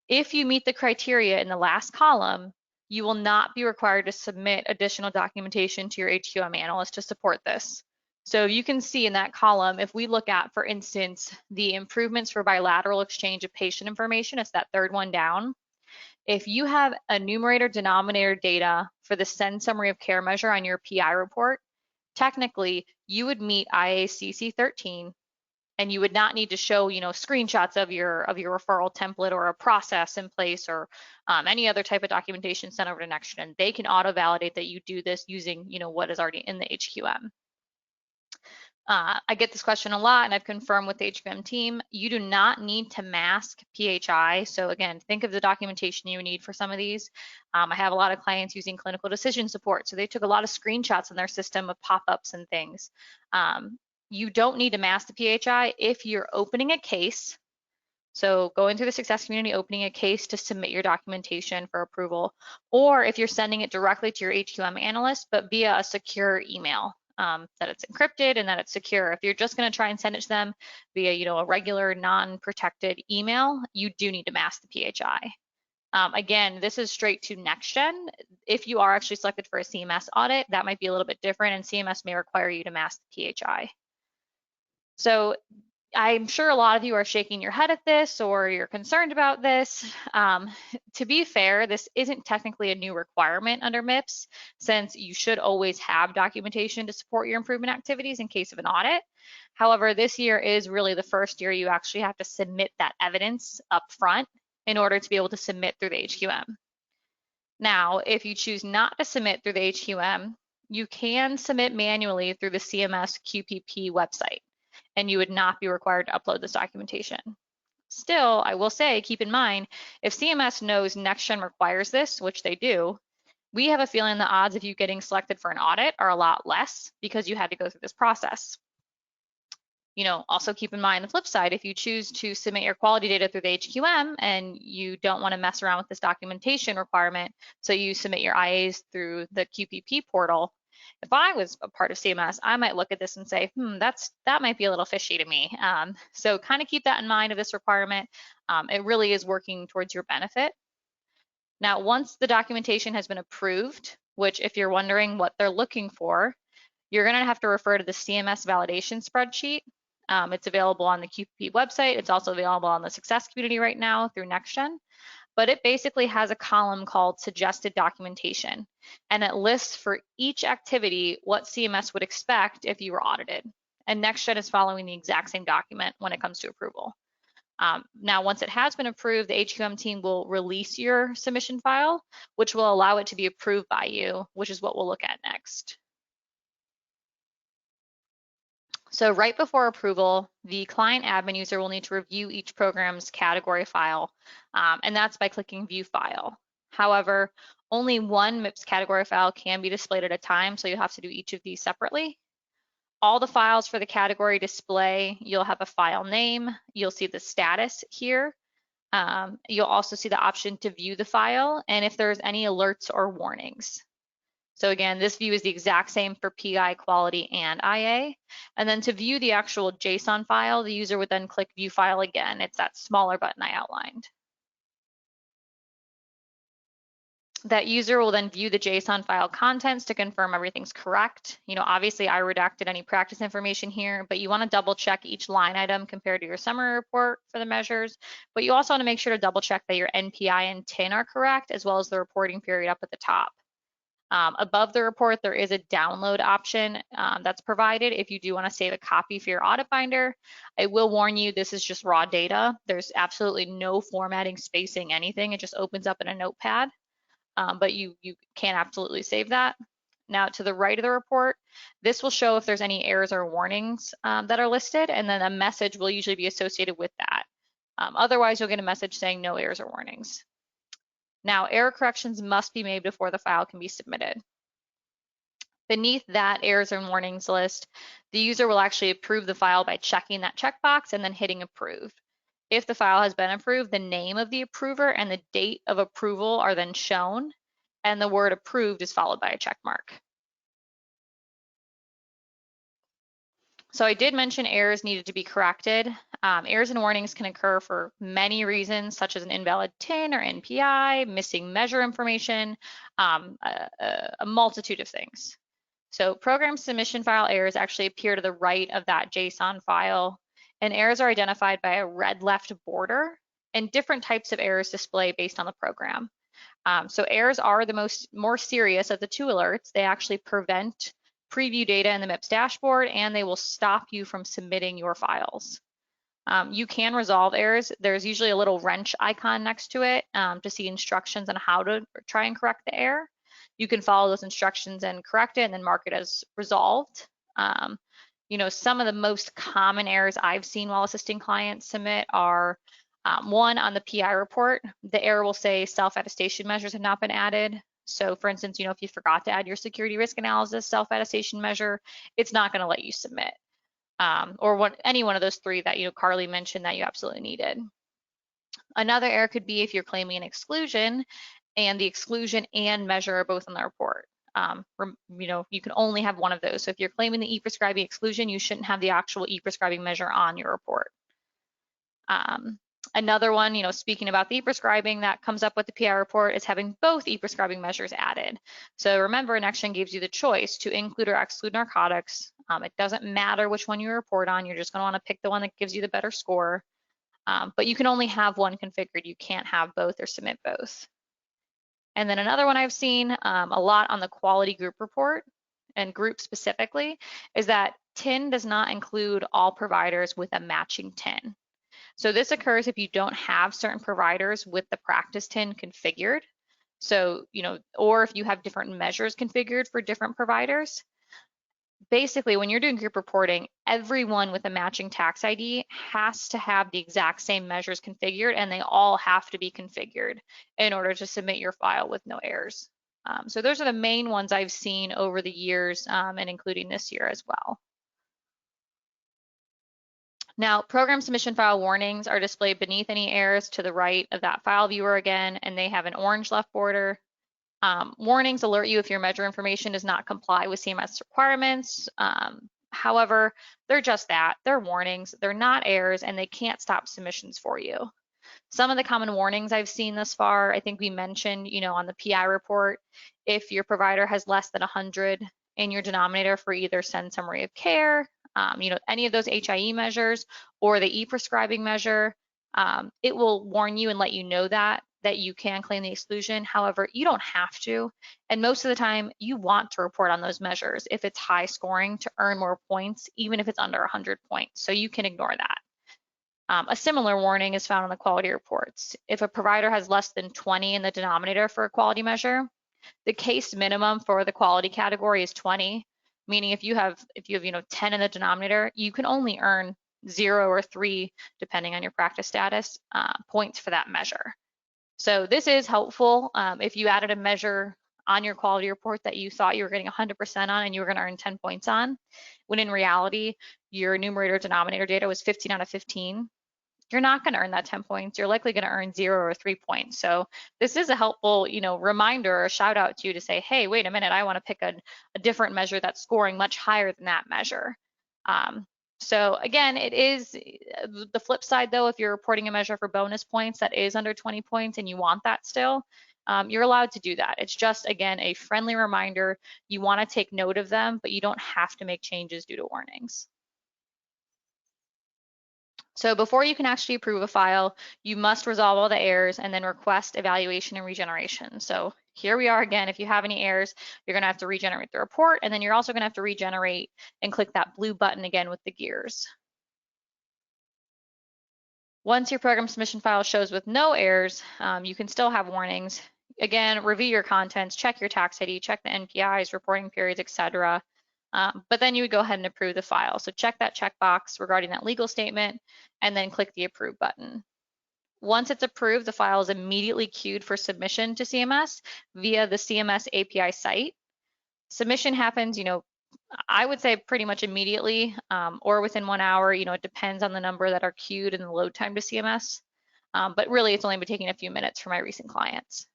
If you meet the criteria in the last column, you will not be required to submit additional documentation to your HQM analyst to support this. So you can see in that column, if we look at, for instance, the improvements for bilateral exchange of patient information, it's that third one down. If you have a numerator denominator data for the send summary of care measure on your PI report, technically you would meet IACC 13 and you would not need to show, screenshots of your referral template or a process in place or any other type of documentation sent over to NextGen. They can auto-validate that you do this using, what is already in the HQM. I get this question a lot, and I've confirmed with the HQM team, you do not need to mask PHI. So again, think of the documentation you need for some of these. I have a lot of clients using clinical decision support, so they took a lot of screenshots in their system of pop-ups and things. You don't need to mask the PHI if you're opening a case. So going through the Success Community, opening a case to submit your documentation for approval, or if you're sending it directly to your HQM analyst, but via a secure email, that it's encrypted and that it's secure. If you're just going to try and send it to them via, a regular non-protected email, you do need to mask the PHI. Again, this is straight to NextGen. If you are actually selected for a CMS audit, that might be a little bit different, and CMS may require you to mask the PHI. So I'm sure a lot of you are shaking your head at this or you're concerned about this. To be fair, this isn't technically a new requirement under MIPS, since you should always have documentation to support your improvement activities in case of an audit. However, this year is really the first year you actually have to submit that evidence up front in order to be able to submit through the HQM. Now, if you choose not to submit through the HQM, you can submit manually through the CMS QPP website, and you would not be required to upload this documentation. Still, I will say, keep in mind, if CMS knows NextGen requires this, which they do, we have a feeling the odds of you getting selected for an audit are a lot less because you had to go through this process. Also keep in mind the flip side, if you choose to submit your quality data through the HQM and you don't want to mess around with this documentation requirement, so you submit your IAs through the QPP portal, if I was a part of CMS, I might look at this and say, that might be a little fishy to me. So kind of keep that in mind of this requirement. It really is working towards your benefit. Now, once the documentation has been approved, which if you're wondering what they're looking for, you're going to have to refer to the CMS validation spreadsheet. It's available on the QPP website. It's also available on the Success Community right now through NextGen. But it basically has a column called suggested documentation, and it lists for each activity what CMS would expect if you were audited. And NextGen is following the exact same document when it comes to approval. Now, once it has been approved, the HQM team will release your submission file, which will allow it to be approved by you, which is what we'll look at next. So right before approval, the client admin user will need to review each program's category file, and that's by clicking View File. However, only one MIPS category file can be displayed at a time, so you'll have to do each of these separately. All the files for the category display, you'll have a file name, you'll see the status here, You'll also see the option to view the file and if there's any alerts or warnings. So again, this view is the exact same for PI, quality, and IA. And then to view the actual JSON file, the user would then click View File again. It's that smaller button I outlined. That user will then view the JSON file contents to confirm everything's correct. Obviously I redacted any practice information here, but you want to double check each line item compared to your summary report for the measures. But you also want to make sure to double check that your NPI and TIN are correct, as well as the reporting period up at the top. Above the report, there is a download option that's provided if you do want to save a copy for your audit binder. I will warn you, this is just raw data. There's absolutely no formatting, spacing, anything. It just opens up in a notepad. But you can absolutely save that. Now to the right of the report, this will show if there's any errors or warnings that are listed, and then a message will usually be associated with that. Otherwise, you'll get a message saying no errors or warnings. Now, error corrections must be made before the file can be submitted. Beneath that errors and warnings list, the user will actually approve the file by checking that checkbox and then hitting approve. If the file has been approved, the name of the approver and the date of approval are then shown, and the word approved is followed by a check mark. So I did mention errors needed to be corrected. Errors and warnings can occur for many reasons, such as an invalid TIN or NPI, missing measure information, a multitude of things. So program submission file errors actually appear to the right of that JSON file, and errors are identified by a red left border, and different types of errors display based on the program. So errors are the more serious of the two alerts. They actually prevent preview data in the MIPS dashboard, and they will stop you from submitting your files. You can resolve errors. There's usually a little wrench icon next to it to see instructions on how to try and correct the error. You can follow those instructions and correct it and then mark it as resolved. Some of the most common errors I've seen while assisting clients submit are one, on the PI report, the error will say self-attestation measures have not been added. So for instance, if you forgot to add your security risk analysis self-attestation measure, it's not going to let you submit. Or any one of those three that Carly mentioned that you absolutely needed. Another error could be if you're claiming an exclusion and the exclusion and measure are both on the report. You can only have one of those. So if you're claiming the e-prescribing exclusion, you shouldn't have the actual e-prescribing measure on your report. Another one, speaking about the e-prescribing that comes up with the PI report is having both e-prescribing measures added. So remember, NextGen gives you the choice to include or exclude narcotics. It doesn't matter which one you report on. You're just going to want to pick the one that gives you the better score. But you can only have one configured. You can't have both or submit both. And then another one I've seen a lot on the quality group report and group specifically is that TIN does not include all providers with a matching TIN. So this occurs if you don't have certain providers with the practice TIN configured. So, or if you have different measures configured for different providers. Basically, when you're doing group reporting, everyone with a matching tax ID has to have the exact same measures configured, and they all have to be configured in order to submit your file with no errors. So those are the main ones I've seen over the years and including this year as well. Now, program submission file warnings are displayed beneath any errors to the right of that file viewer again, and they have an orange left border. Warnings alert you if your measure information does not comply with CMS requirements. However, they're just that. They're warnings. They're not errors, and they can't stop submissions for you. Some of the common warnings I've seen thus far, I think we mentioned, on the PI report, if your provider has less than 100 in your denominator for either send summary of care, any of those HIE measures or the e-prescribing measure, it will warn you and let you know that you can claim the exclusion. However, you don't have to. And most of the time, you want to report on those measures if it's high scoring to earn more points, even if it's under 100 points. So you can ignore that. A similar warning is found on the quality reports. If a provider has less than 20 in the denominator for a quality measure, the case minimum for the quality category is 20, meaning if you have 10 in the denominator, you can only earn 0 or 3, depending on your practice status, points for that measure. So this is helpful if you added a measure on your quality report that you thought you were getting 100% on and you were going to earn 10 points on, when in reality, your numerator denominator data was 15 out of 15. you're not going to earn that 10 points. You're likely going to earn 0 or 3 points. So this is a helpful, reminder or shout out to you to say, hey, wait a minute, I want to pick a different measure that's scoring much higher than that measure. So again, it is the flip side though, if you're reporting a measure for bonus points that is under 20 points and you want that still, you're allowed to do that. It's just, again, a friendly reminder. You want to take note of them, but you don't have to make changes due to warnings. So before you can actually approve a file, you must resolve all the errors and then request evaluation and regeneration. So here we are again. If you have any errors, you're going to have to regenerate the report, and then you're also going to have to regenerate and click that blue button again with the gears. Once your program submission file shows with no errors, you can still have warnings. Again, review your contents, check your tax ID, check the NPIs, reporting periods, etc. But then you would go ahead and approve the file. So check that checkbox regarding that legal statement and then click the approve button. Once it's approved, the file is immediately queued for submission to CMS via the CMS API site. Submission happens, I would say pretty much immediately or within 1 hour. It depends on the number that are queued and the load time to CMS. But really, it's only been taking a few minutes for my recent clients.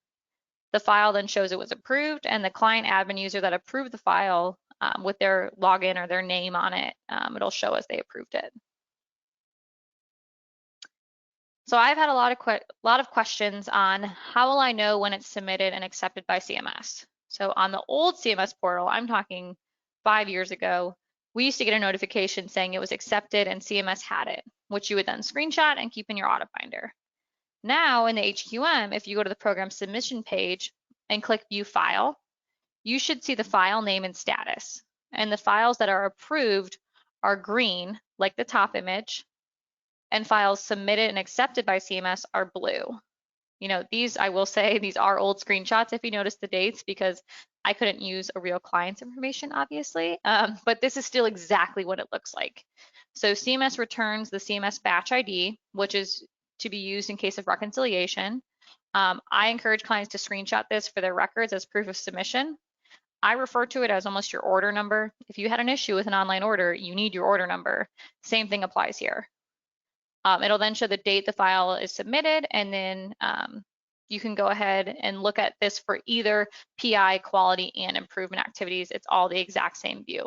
The file then shows it was approved, and the client admin user that approved the file with their login or their name on it, it'll show as they approved it. So I've had a lot of questions on how will I know when it's submitted and accepted by CMS. So on the old CMS portal, I'm talking 5 years ago, we used to get a notification saying it was accepted and CMS had it, which you would then screenshot and keep in your audit binder. Now in the HQM, if you go to the program submission page and click view file, you should see the file name and status. And the files that are approved are green, like the top image, and files submitted and accepted by CMS are blue. These, I will say, these are old screenshots if you notice the dates, because I couldn't use a real client's information, obviously, but this is still exactly what it looks like. So CMS returns the CMS batch ID, which is to be used in case of reconciliation. I encourage clients to screenshot this for their records as proof of submission. I refer to it as almost your order number. If you had an issue with an online order, you need your order number. Same thing applies here. It'll then show the date the file is submitted, and then you can go ahead and look at this for either PI, quality, and improvement activities. It's all the exact same view.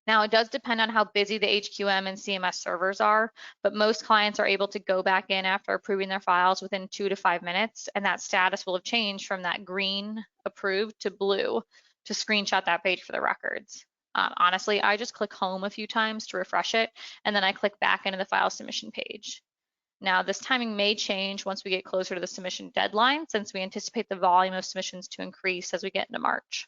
Now, it does depend on how busy the HQM and CMS servers are, but most clients are able to go back in after approving their files within 2 to 5 minutes, and that status will have changed from that green approved to blue to screenshot that page for the records. Honestly, I just click home a few times to refresh it, and then I click back into the file submission page. Now, this timing may change once we get closer to the submission deadline, since we anticipate the volume of submissions to increase as we get into March.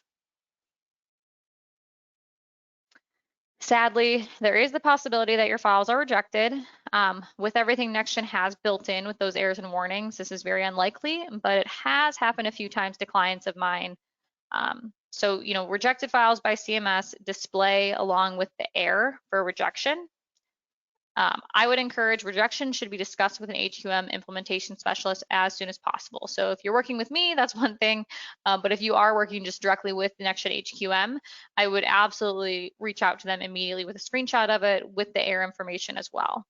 Sadly, there is the possibility that your files are rejected. With everything NextGen has built in with those errors and warnings, this is very unlikely, but it has happened a few times to clients of mine. So, rejected files by CMS display along with the error for rejection. I would encourage rejection should be discussed with an HQM implementation specialist as soon as possible. So if you're working with me, that's one thing. But if you are working just directly with the NextGen HQM, I would absolutely reach out to them immediately with a screenshot of it with the error information as well.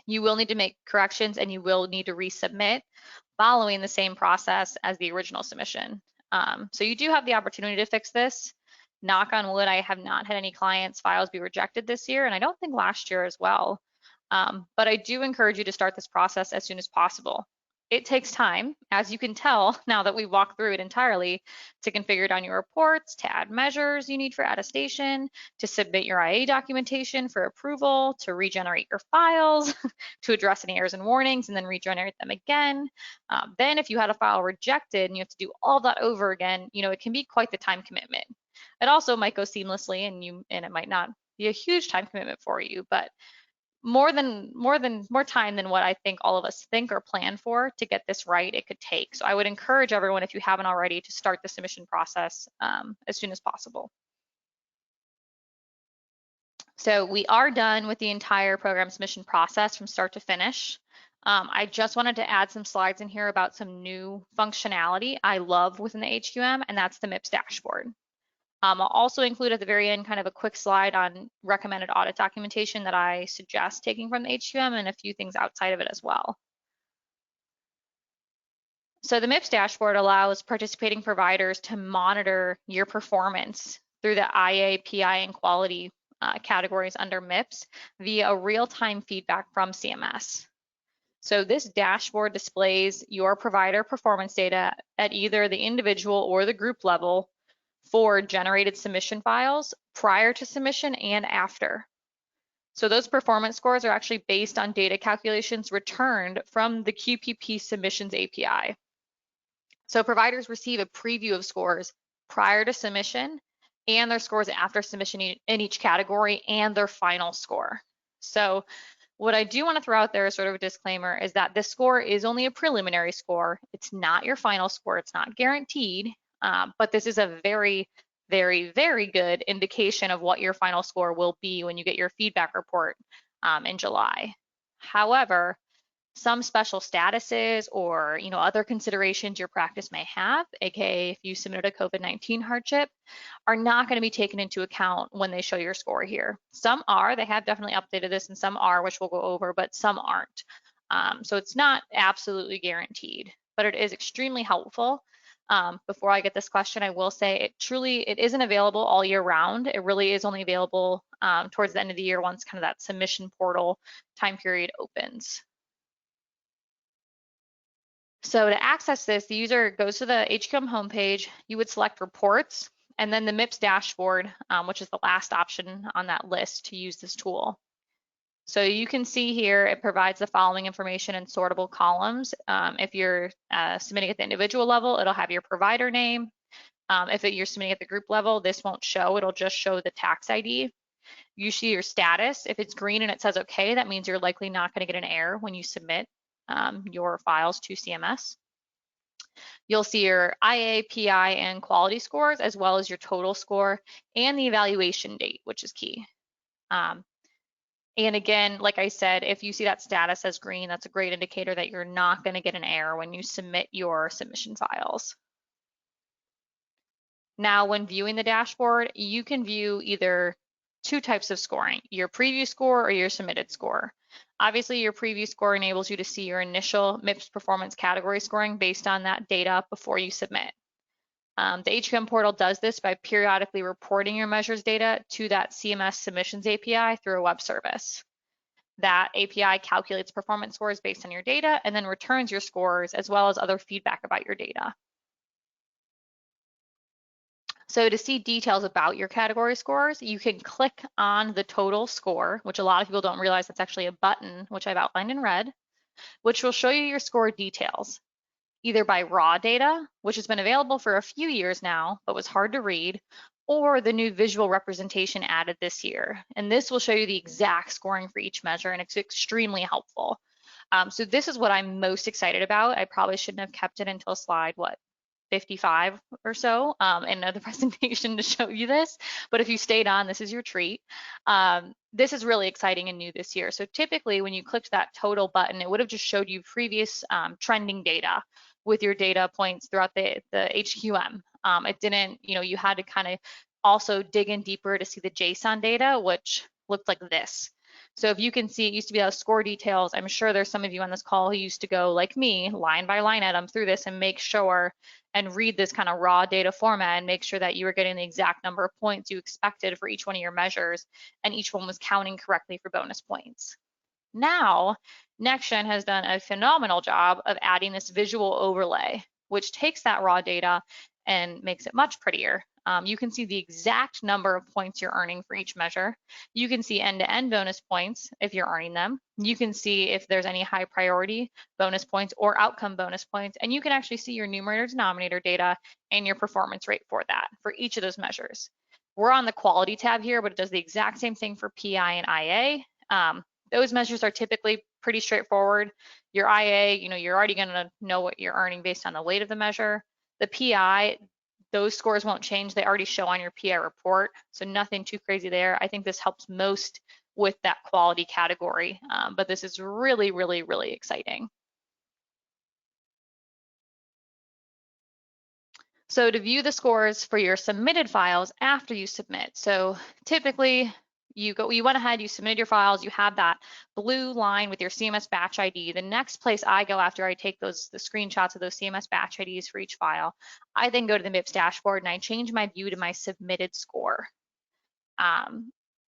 You will need to make corrections and you will need to resubmit following the same process as the original submission. So you do have the opportunity to fix this. Knock on wood, I have not had any clients' files be rejected this year, and I don't think last year as well. But I do encourage you to start this process as soon as possible. It takes time, as you can tell now that we walked through it entirely, to configure down your reports, to add measures you need for attestation, to submit your IA documentation for approval, to regenerate your files, to address any errors and warnings, and then regenerate them again. Then if you had a file rejected and you have to do all that over again, it can be quite the time commitment. It also might go seamlessly and it might not be a huge time commitment for you, but more time than what I think all of us think or plan for to get this right it could take. So I would encourage everyone, if you haven't already, to start the submission process as soon as possible. So we are done with the entire program submission process from start to finish. I just wanted to add some slides in here about some new functionality I love within the HQM, and that's the MIPS Dashboard. I'll also include at the very end kind of a quick slide on recommended audit documentation that I suggest taking from the HQM and a few things outside of it as well. So the MIPS dashboard allows participating providers to monitor your performance through the IA, PI, and quality categories under MIPS via real-time feedback from CMS. So this dashboard displays your provider performance data at either the individual or the group level for generated submission files prior to submission and after. So those performance scores are actually based on data calculations returned from the QPP submissions API. So providers receive a preview of scores prior to submission and their scores after submission in each category and their final score. So what I do want to throw out there as sort of a disclaimer is that this score is only a preliminary score. It's not your final score. It's not guaranteed, but this is a very, very, very good indication of what your final score will be when you get your feedback report in July. However, some special statuses or other considerations your practice may have, aka if you submitted a COVID-19 hardship, are not going to be taken into account when they show your score here. Some are, they have definitely updated this, and some are, which we'll go over, but some aren't. So it's not absolutely guaranteed, but it is extremely helpful. Before I get this question, I will say it isn't available all year round. It really is only available towards the end of the year once kind of that submission portal time period opens. So to access this, the user goes to the HQM homepage, you would select reports, and then the MIPS dashboard, which is the last option on that list to use this tool. So you can see here, it provides the following information in sortable columns. If you're submitting at the individual level, it'll have your provider name. If you're submitting at the group level, this won't show, it'll just show the tax ID. You see your status. If it's green and it says okay, that means you're likely not going to get an error when you submit your files to CMS. You'll see your IA, PI, and quality scores, as well as your total score and the evaluation date, which is key. And again, like I said, if you see that status as green, that's a great indicator that you're not going to get an error when you submit your submission files. Now, when viewing the dashboard, you can view either two types of scoring, your preview score or your submitted score. Obviously, your preview score enables you to see your initial MIPS performance category scoring based on that data before you submit. The HQM portal does this by periodically reporting your measures data to that CMS submissions API through a web service. That API calculates performance scores based on your data and then returns your scores as well as other feedback about your data. So to see details about your category scores, you can click on the total score, which a lot of people don't realize that's actually a button, which I've outlined in red, which will show you your score details, either by raw data, which has been available for a few years now, but was hard to read, or the new visual representation added this year. And this will show you the exact scoring for each measure, and it's extremely helpful. So this is what I'm most excited about. I probably shouldn't have kept it until slide, 55 or so in another presentation to show you this, but if you stayed on, this is your treat. This is really exciting and new this year. So typically when you clicked that total button, it would have just showed you previous trending data with your data points throughout the HQM. It didn't, you had to kind of also dig in deeper to see the JSON data, which looked like this. So if you can see, it used to be those score details. I'm sure there's some of you on this call who used to go like me, line by line item through this and make sure and read this kind of raw data format and make sure that you were getting the exact number of points you expected for each one of your measures and each one was counting correctly for bonus points. Now, NextGen has done a phenomenal job of adding this visual overlay, which takes that raw data and makes it much prettier. You can see the exact number of points you're earning for each measure. You can see end-to-end bonus points if you're earning them. You can see if there's any high priority bonus points or outcome bonus points, and you can actually see your numerator denominator data and your performance rate for that, for each of those measures. We're on the quality tab here, but it does the exact same thing for PI and IA. Those measures are typically pretty straightforward. Your IA, you're already gonna know what you're earning based on the weight of the measure. The PI, those scores won't change. They already show on your PI report, so nothing too crazy there. I think this helps most with that quality category, but this is really, really, really exciting. So to view the scores for your submitted files after you submit, so typically you went ahead, you submitted your files, you have that blue line with your CMS batch ID. The next place I go after I take the screenshots of those CMS batch IDs for each file, I then go to the MIPS dashboard and I change my view to my submitted score.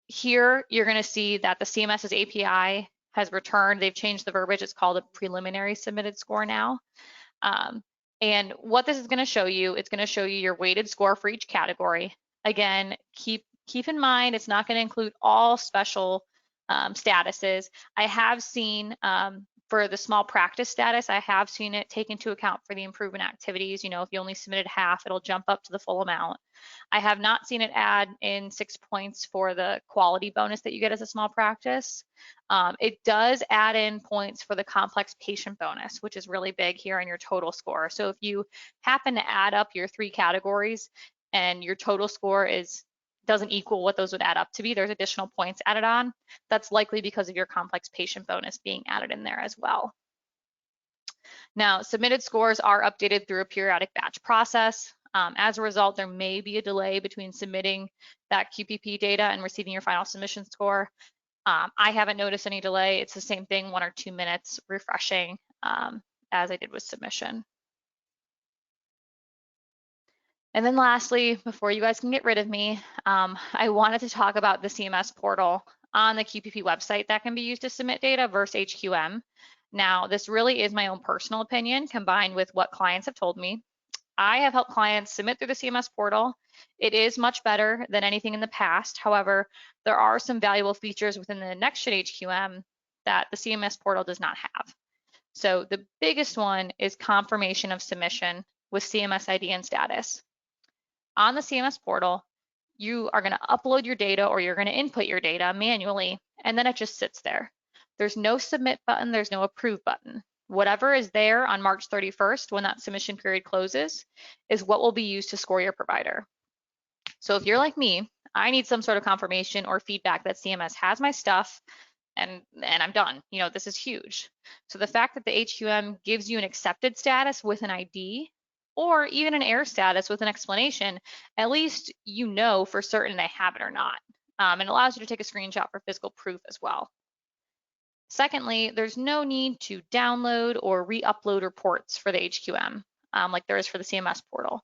Here you're going to see that the CMS's API has returned. They've changed the verbiage. It's called a preliminary submitted score now. And what this is going to show you, it's going to show you your weighted score for each category. Again, keep in mind, it's not going to include all special statuses. I have seen for the small practice status, I have seen it take into account for the improvement activities. You know, if you only submitted half, it'll jump up to the full amount. I have not seen it add in 6 points for the quality bonus that you get as a small practice. It does add in points for the complex patient bonus, which is really big here in your total score. So if you happen to add up your 3 categories and your total score doesn't equal what those would add up to be, there's additional points added on. That's likely because of your complex patient bonus being added in there as well. Now, submitted scores are updated through a periodic batch process. As a result, there may be a delay between submitting that QPP data and receiving your final submission score. I haven't noticed any delay. It's the same thing, 1 or 2 minutes refreshing as I did with submission. And then lastly, before you guys can get rid of me, I wanted to talk about the CMS portal on the QPP website that can be used to submit data versus HQM. Now, this really is my own personal opinion combined with what clients have told me. I have helped clients submit through the CMS portal. It is much better than anything in the past. However, there are some valuable features within the NextGen HQM that the CMS portal does not have. So the biggest one is confirmation of submission with CMS ID and status. On the CMS portal, you are going to upload your data or you're going to input your data manually, and then it just sits there. There's no submit button, there's no approve button. Whatever is there on March 31st when that submission period closes is what will be used to score your provider. So if you're like me, I need some sort of confirmation or feedback that CMS has my stuff and I'm done. You know, this is huge. So the fact that the HQM gives you an accepted status with an ID or even an error status with an explanation, at least you know for certain they have it or not. And it allows you to take a screenshot for physical proof as well. Secondly, there's no need to download or re-upload reports for the HQM like there is for the CMS portal.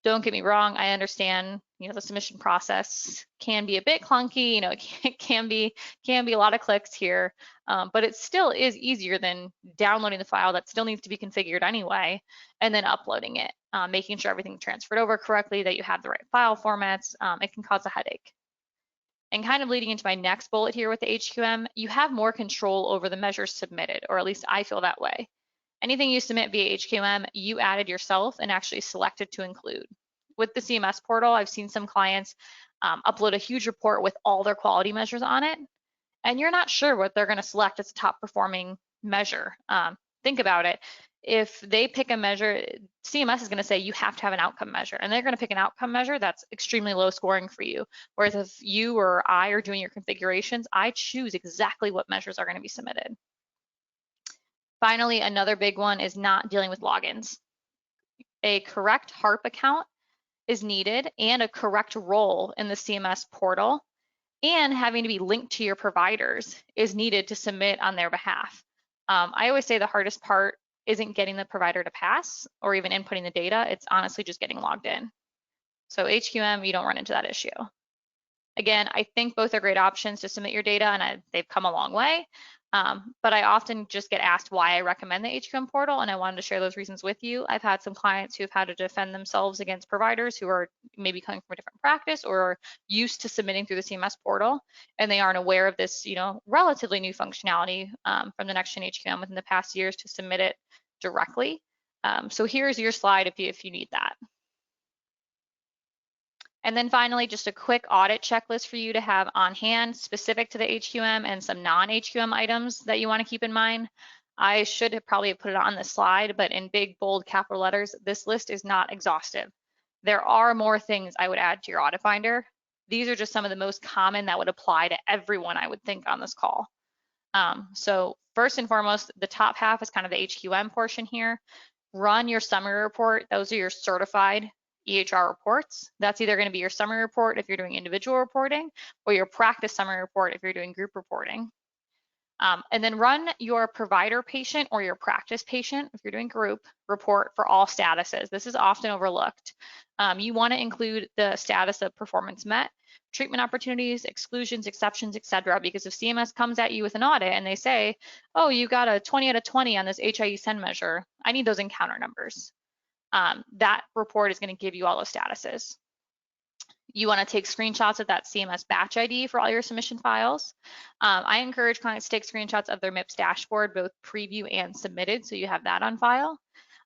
Don't get me wrong, I understand, you know, the submission process can be a bit clunky, you know, it can be a lot of clicks here, but it still is easier than downloading the file that still needs to be configured anyway, and then uploading it, making sure everything's transferred over correctly, that you have the right file formats. It can cause a headache. And kind of leading into my next bullet here with the HQM, you have more control over the measures submitted, or at least I feel that way. Anything you submit via HQM, you added yourself and actually selected to include. With the CMS portal, I've seen some clients upload a huge report with all their quality measures on it, and you're not sure what they're going to select as a top performing measure. Think about it. If they pick a measure, CMS is going to say you have to have an outcome measure, and they're going to pick an outcome measure that's extremely low scoring for you. Whereas if you or I are doing your configurations, I choose exactly what measures are going to be submitted. Finally, another big one is not dealing with logins. A correct HARP account is needed and a correct role in the CMS portal and having to be linked to your providers is needed to submit on their behalf. I always say the hardest part isn't getting the provider to pass or even inputting the data. It's honestly just getting logged in. So HQM, you don't run into that issue. Again, I think both are great options to submit your data, and they've come a long way. But I often just get asked why I recommend the HQM portal, and I wanted to share those reasons with you. I've had some clients who've had to defend themselves against providers who are maybe coming from a different practice or are used to submitting through the CMS portal, and they aren't aware of this, you know, relatively new functionality from the NextGen HQM within the past years to submit it directly. So here's your slide if you need that. And then finally, just a quick audit checklist for you to have on hand specific to the HQM and some non-HQM items that you want to keep in mind. I should have probably put it on the slide, but in big, bold capital letters, this list is not exhaustive. There are more things I would add to your audit binder. These are just some of the most common that would apply to everyone I would think on this call. So first and foremost, the top half is kind of the HQM portion here. Run your summary report. Those are your certified EHR reports. That's either going to be your summary report if you're doing individual reporting, or your practice summary report if you're doing group reporting. And then run your provider patient or your practice patient, if you're doing group, report for all statuses. This is often overlooked. You want to include the status of performance met, treatment opportunities, exclusions, exceptions, etc. Because if CMS comes at you with an audit and they say, oh, you got a 20 out of 20 on this HIE send measure, I need those encounter numbers. That report is going to give you all those statuses. You want to take screenshots of that CMS batch ID for all your submission files. I encourage clients to take screenshots of their MIPS dashboard, both preview and submitted, so you have that on file.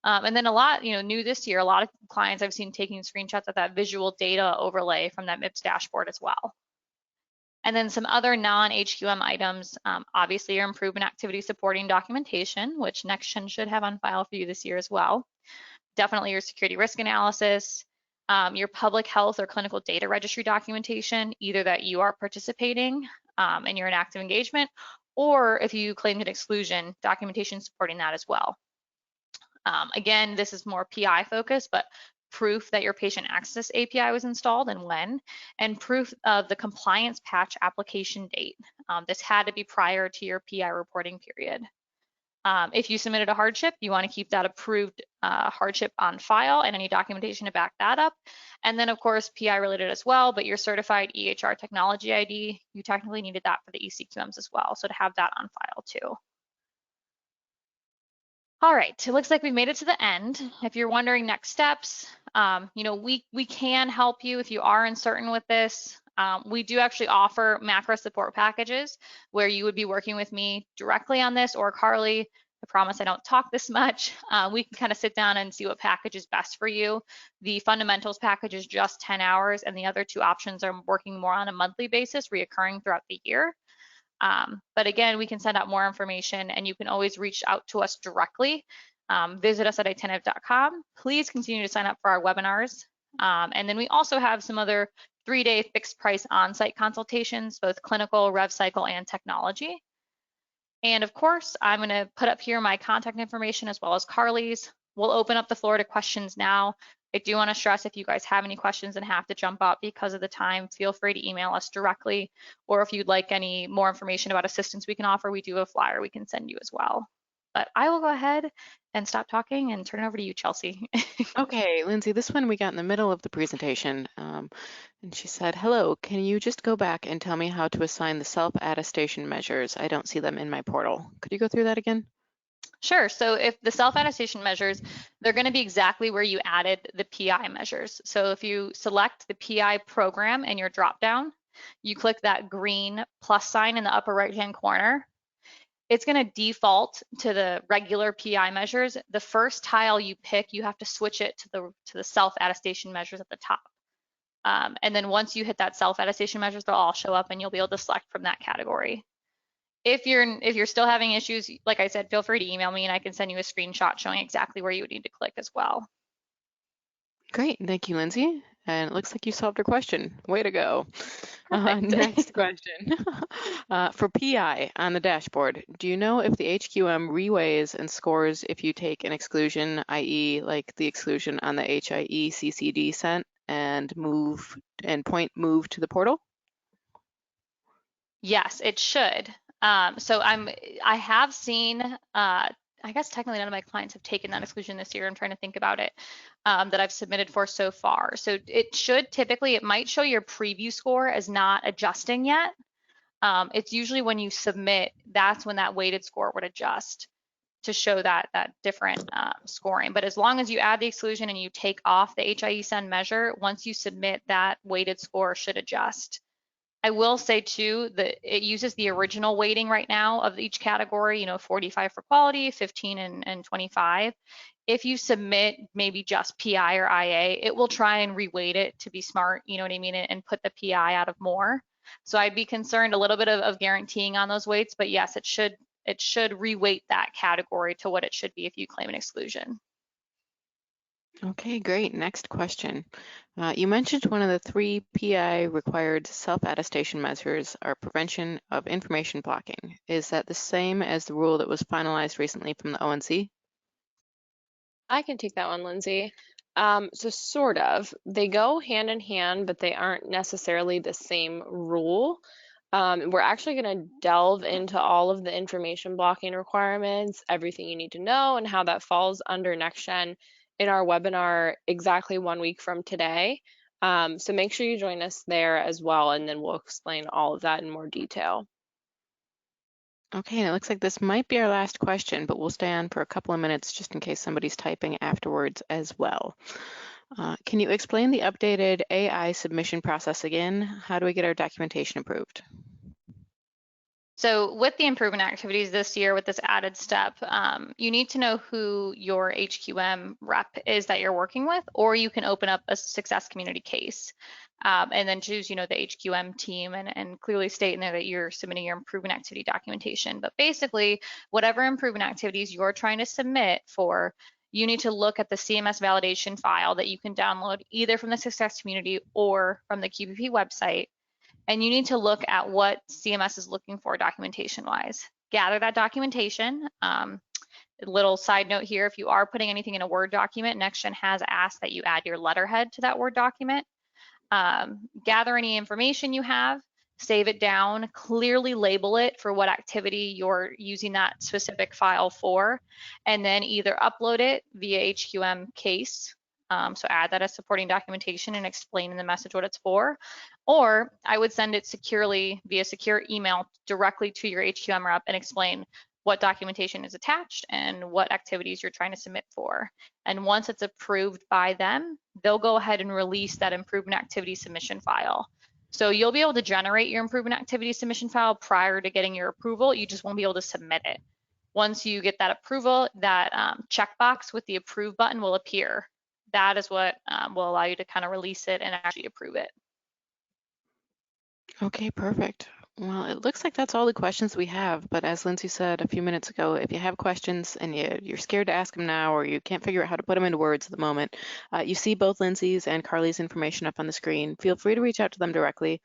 And then a lot, new this year, a lot of clients I've seen taking screenshots of that visual data overlay from that MIPS dashboard as well. And then some other non-HQM items, obviously your improvement activity supporting documentation, which NextGen should have on file for you this year as well. Definitely your security risk analysis, your public health or clinical data registry documentation, either that you are participating and you're in active engagement, or if you claimed an exclusion, documentation supporting that as well. Again, this is more PI focused, but proof that your patient access API was installed and when, and proof of the compliance patch application date. This had to be prior to your PI reporting period. If you submitted a hardship, you want to keep that approved hardship on file and any documentation to back that up. And then of course, PI related as well, but your certified EHR technology ID, you technically needed that for the ECQMs as well. So to have that on file too. All right, it looks like we've made it to the end. If you're wondering next steps, we can help you if you are uncertain with this. We do actually offer macro support packages where you would be working with me directly on this, or Carly. I promise I don't talk this much. We can kind of sit down and see what package is best for you. The fundamentals package is just 10 hours, and the other two options are working more on a monthly basis, reoccurring throughout the year. But again, we can send out more information, and you can always reach out to us directly. Visit us at attentive.com. Please continue to sign up for our webinars. And then we also have some other 3-day fixed price on-site consultations, both clinical, rev cycle, and technology. And of course, I'm going to put up here my contact information as well as Carly's. We'll open up the floor to questions now. I do want to stress, if you guys have any questions and have to jump up because of the time, feel free to email us directly. Or if you'd like any more information about assistance we can offer, we do have a flyer we can send you as well. But I will go ahead and stop talking and turn it over to you, Chelsea. Okay, Lindsay, this one we got in the middle of the presentation. And she said, hello, can you just go back and tell me how to assign the self-attestation measures? I don't see them in my portal. Could you go through that again? Sure. So if the self-attestation measures, they're going to be exactly where you added the PI measures. So if you select the PI program in your dropdown, you click that green plus sign in the upper right-hand corner. It's going to default to the regular PI measures. The first tile you pick, you have to switch it to the self-attestation measures at the top. And then once you hit that self-attestation measures, they'll all show up and you'll be able to select from that category. If you're still having issues, like I said, feel free to email me and I can send you a screenshot showing exactly where you would need to click as well. Great, thank you, Lindsay. And it looks like you solved her question. Way to go. Next question. For PI on the dashboard, do you know if the HQM reweighs and scores if you take an exclusion, i.e. like the exclusion on the HIE CCD sent and move to the portal? Yes, it should. So I have seen, I guess technically none of my clients have taken that exclusion this year. I'm trying to think about it, that I've submitted for so far. So it should typically, it might show your preview score as not adjusting yet. It's usually when you submit, that's when that weighted score would adjust to show that different scoring. But as long as you add the exclusion and you take off the HIE send measure, once you submit, that weighted score should adjust. I will say too that it uses the original weighting right now of each category, 45 for quality, 15 and 25. If you submit maybe just PI or IA, it will try and reweight it to be smart, you know what I mean, and put the PI out of more. So I'd be concerned a little bit of guaranteeing on those weights, but yes, it should reweight that category to what it should be if you claim an exclusion. Okay, great. Next question. You mentioned one of the 3 PI required self-attestation measures are prevention of information blocking. Is that the same as the rule that was finalized recently from the ONC? I can take that one, Lindsay. So sort of. They go hand in hand, but they aren't necessarily the same rule. We're actually going to delve into all of the information blocking requirements, everything you need to know, and how that falls under NextGen in our webinar exactly 1 week from today. So make sure you join us there as well, and then we'll explain all of that in more detail. Okay, and it looks like this might be our last question, but we'll stay on for a couple of minutes just in case somebody's typing afterwards as well. Can you explain the updated AI submission process again? How do we get our documentation approved? So with the improvement activities this year, with this added step, you need to know who your HQM rep is that you're working with, or you can open up a success community case and then choose, the HQM team and clearly state in there that you're submitting your improvement activity documentation. But basically, whatever improvement activities you're trying to submit for, you need to look at the CMS validation file that you can download either from the success community or from the QPP website. And you need to look at what CMS is looking for documentation-wise. Gather that documentation. A little side note here, if you are putting anything in a Word document, NextGen has asked that you add your letterhead to that Word document. Gather any information you have, save it down, clearly label it for what activity you're using that specific file for, and then either upload it via HQM case, so add that as supporting documentation and explain in the message what it's for, or I would send it securely via secure email directly to your HQM rep and explain what documentation is attached and what activities you're trying to submit for. And once it's approved by them, they'll go ahead and release that improvement activity submission file. So you'll be able to generate your improvement activity submission file prior to getting your approval. You just won't be able to submit it. Once you get that approval, that checkbox with the approve button will appear. That is what will allow you to kind of release it and actually approve it. Okay, perfect. Well, it looks like that's all the questions we have, but as Lindsay said a few minutes ago, if you have questions and you're scared to ask them now or you can't figure out how to put them into words at the moment, you see both Lindsay's and Carly's information up on the screen. Feel free to reach out to them directly.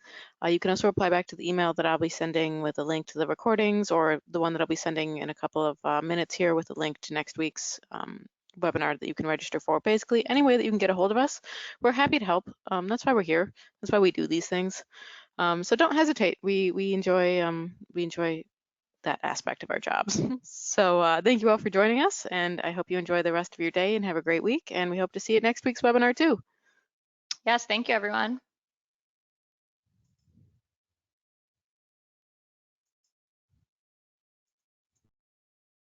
You can also reply back to the email that I'll be sending with a link to the recordings, or the one that I'll be sending in a couple of minutes here with a link to next week's webinar that you can register for. Basically, any way that you can get a hold of us, we're happy to help. That's why we're here. That's why we do these things. So don't hesitate. We enjoy that aspect of our jobs. So thank you all for joining us, and I hope you enjoy the rest of your day and have a great week. And we hope to see you at next week's webinar too. Yes, thank you, everyone.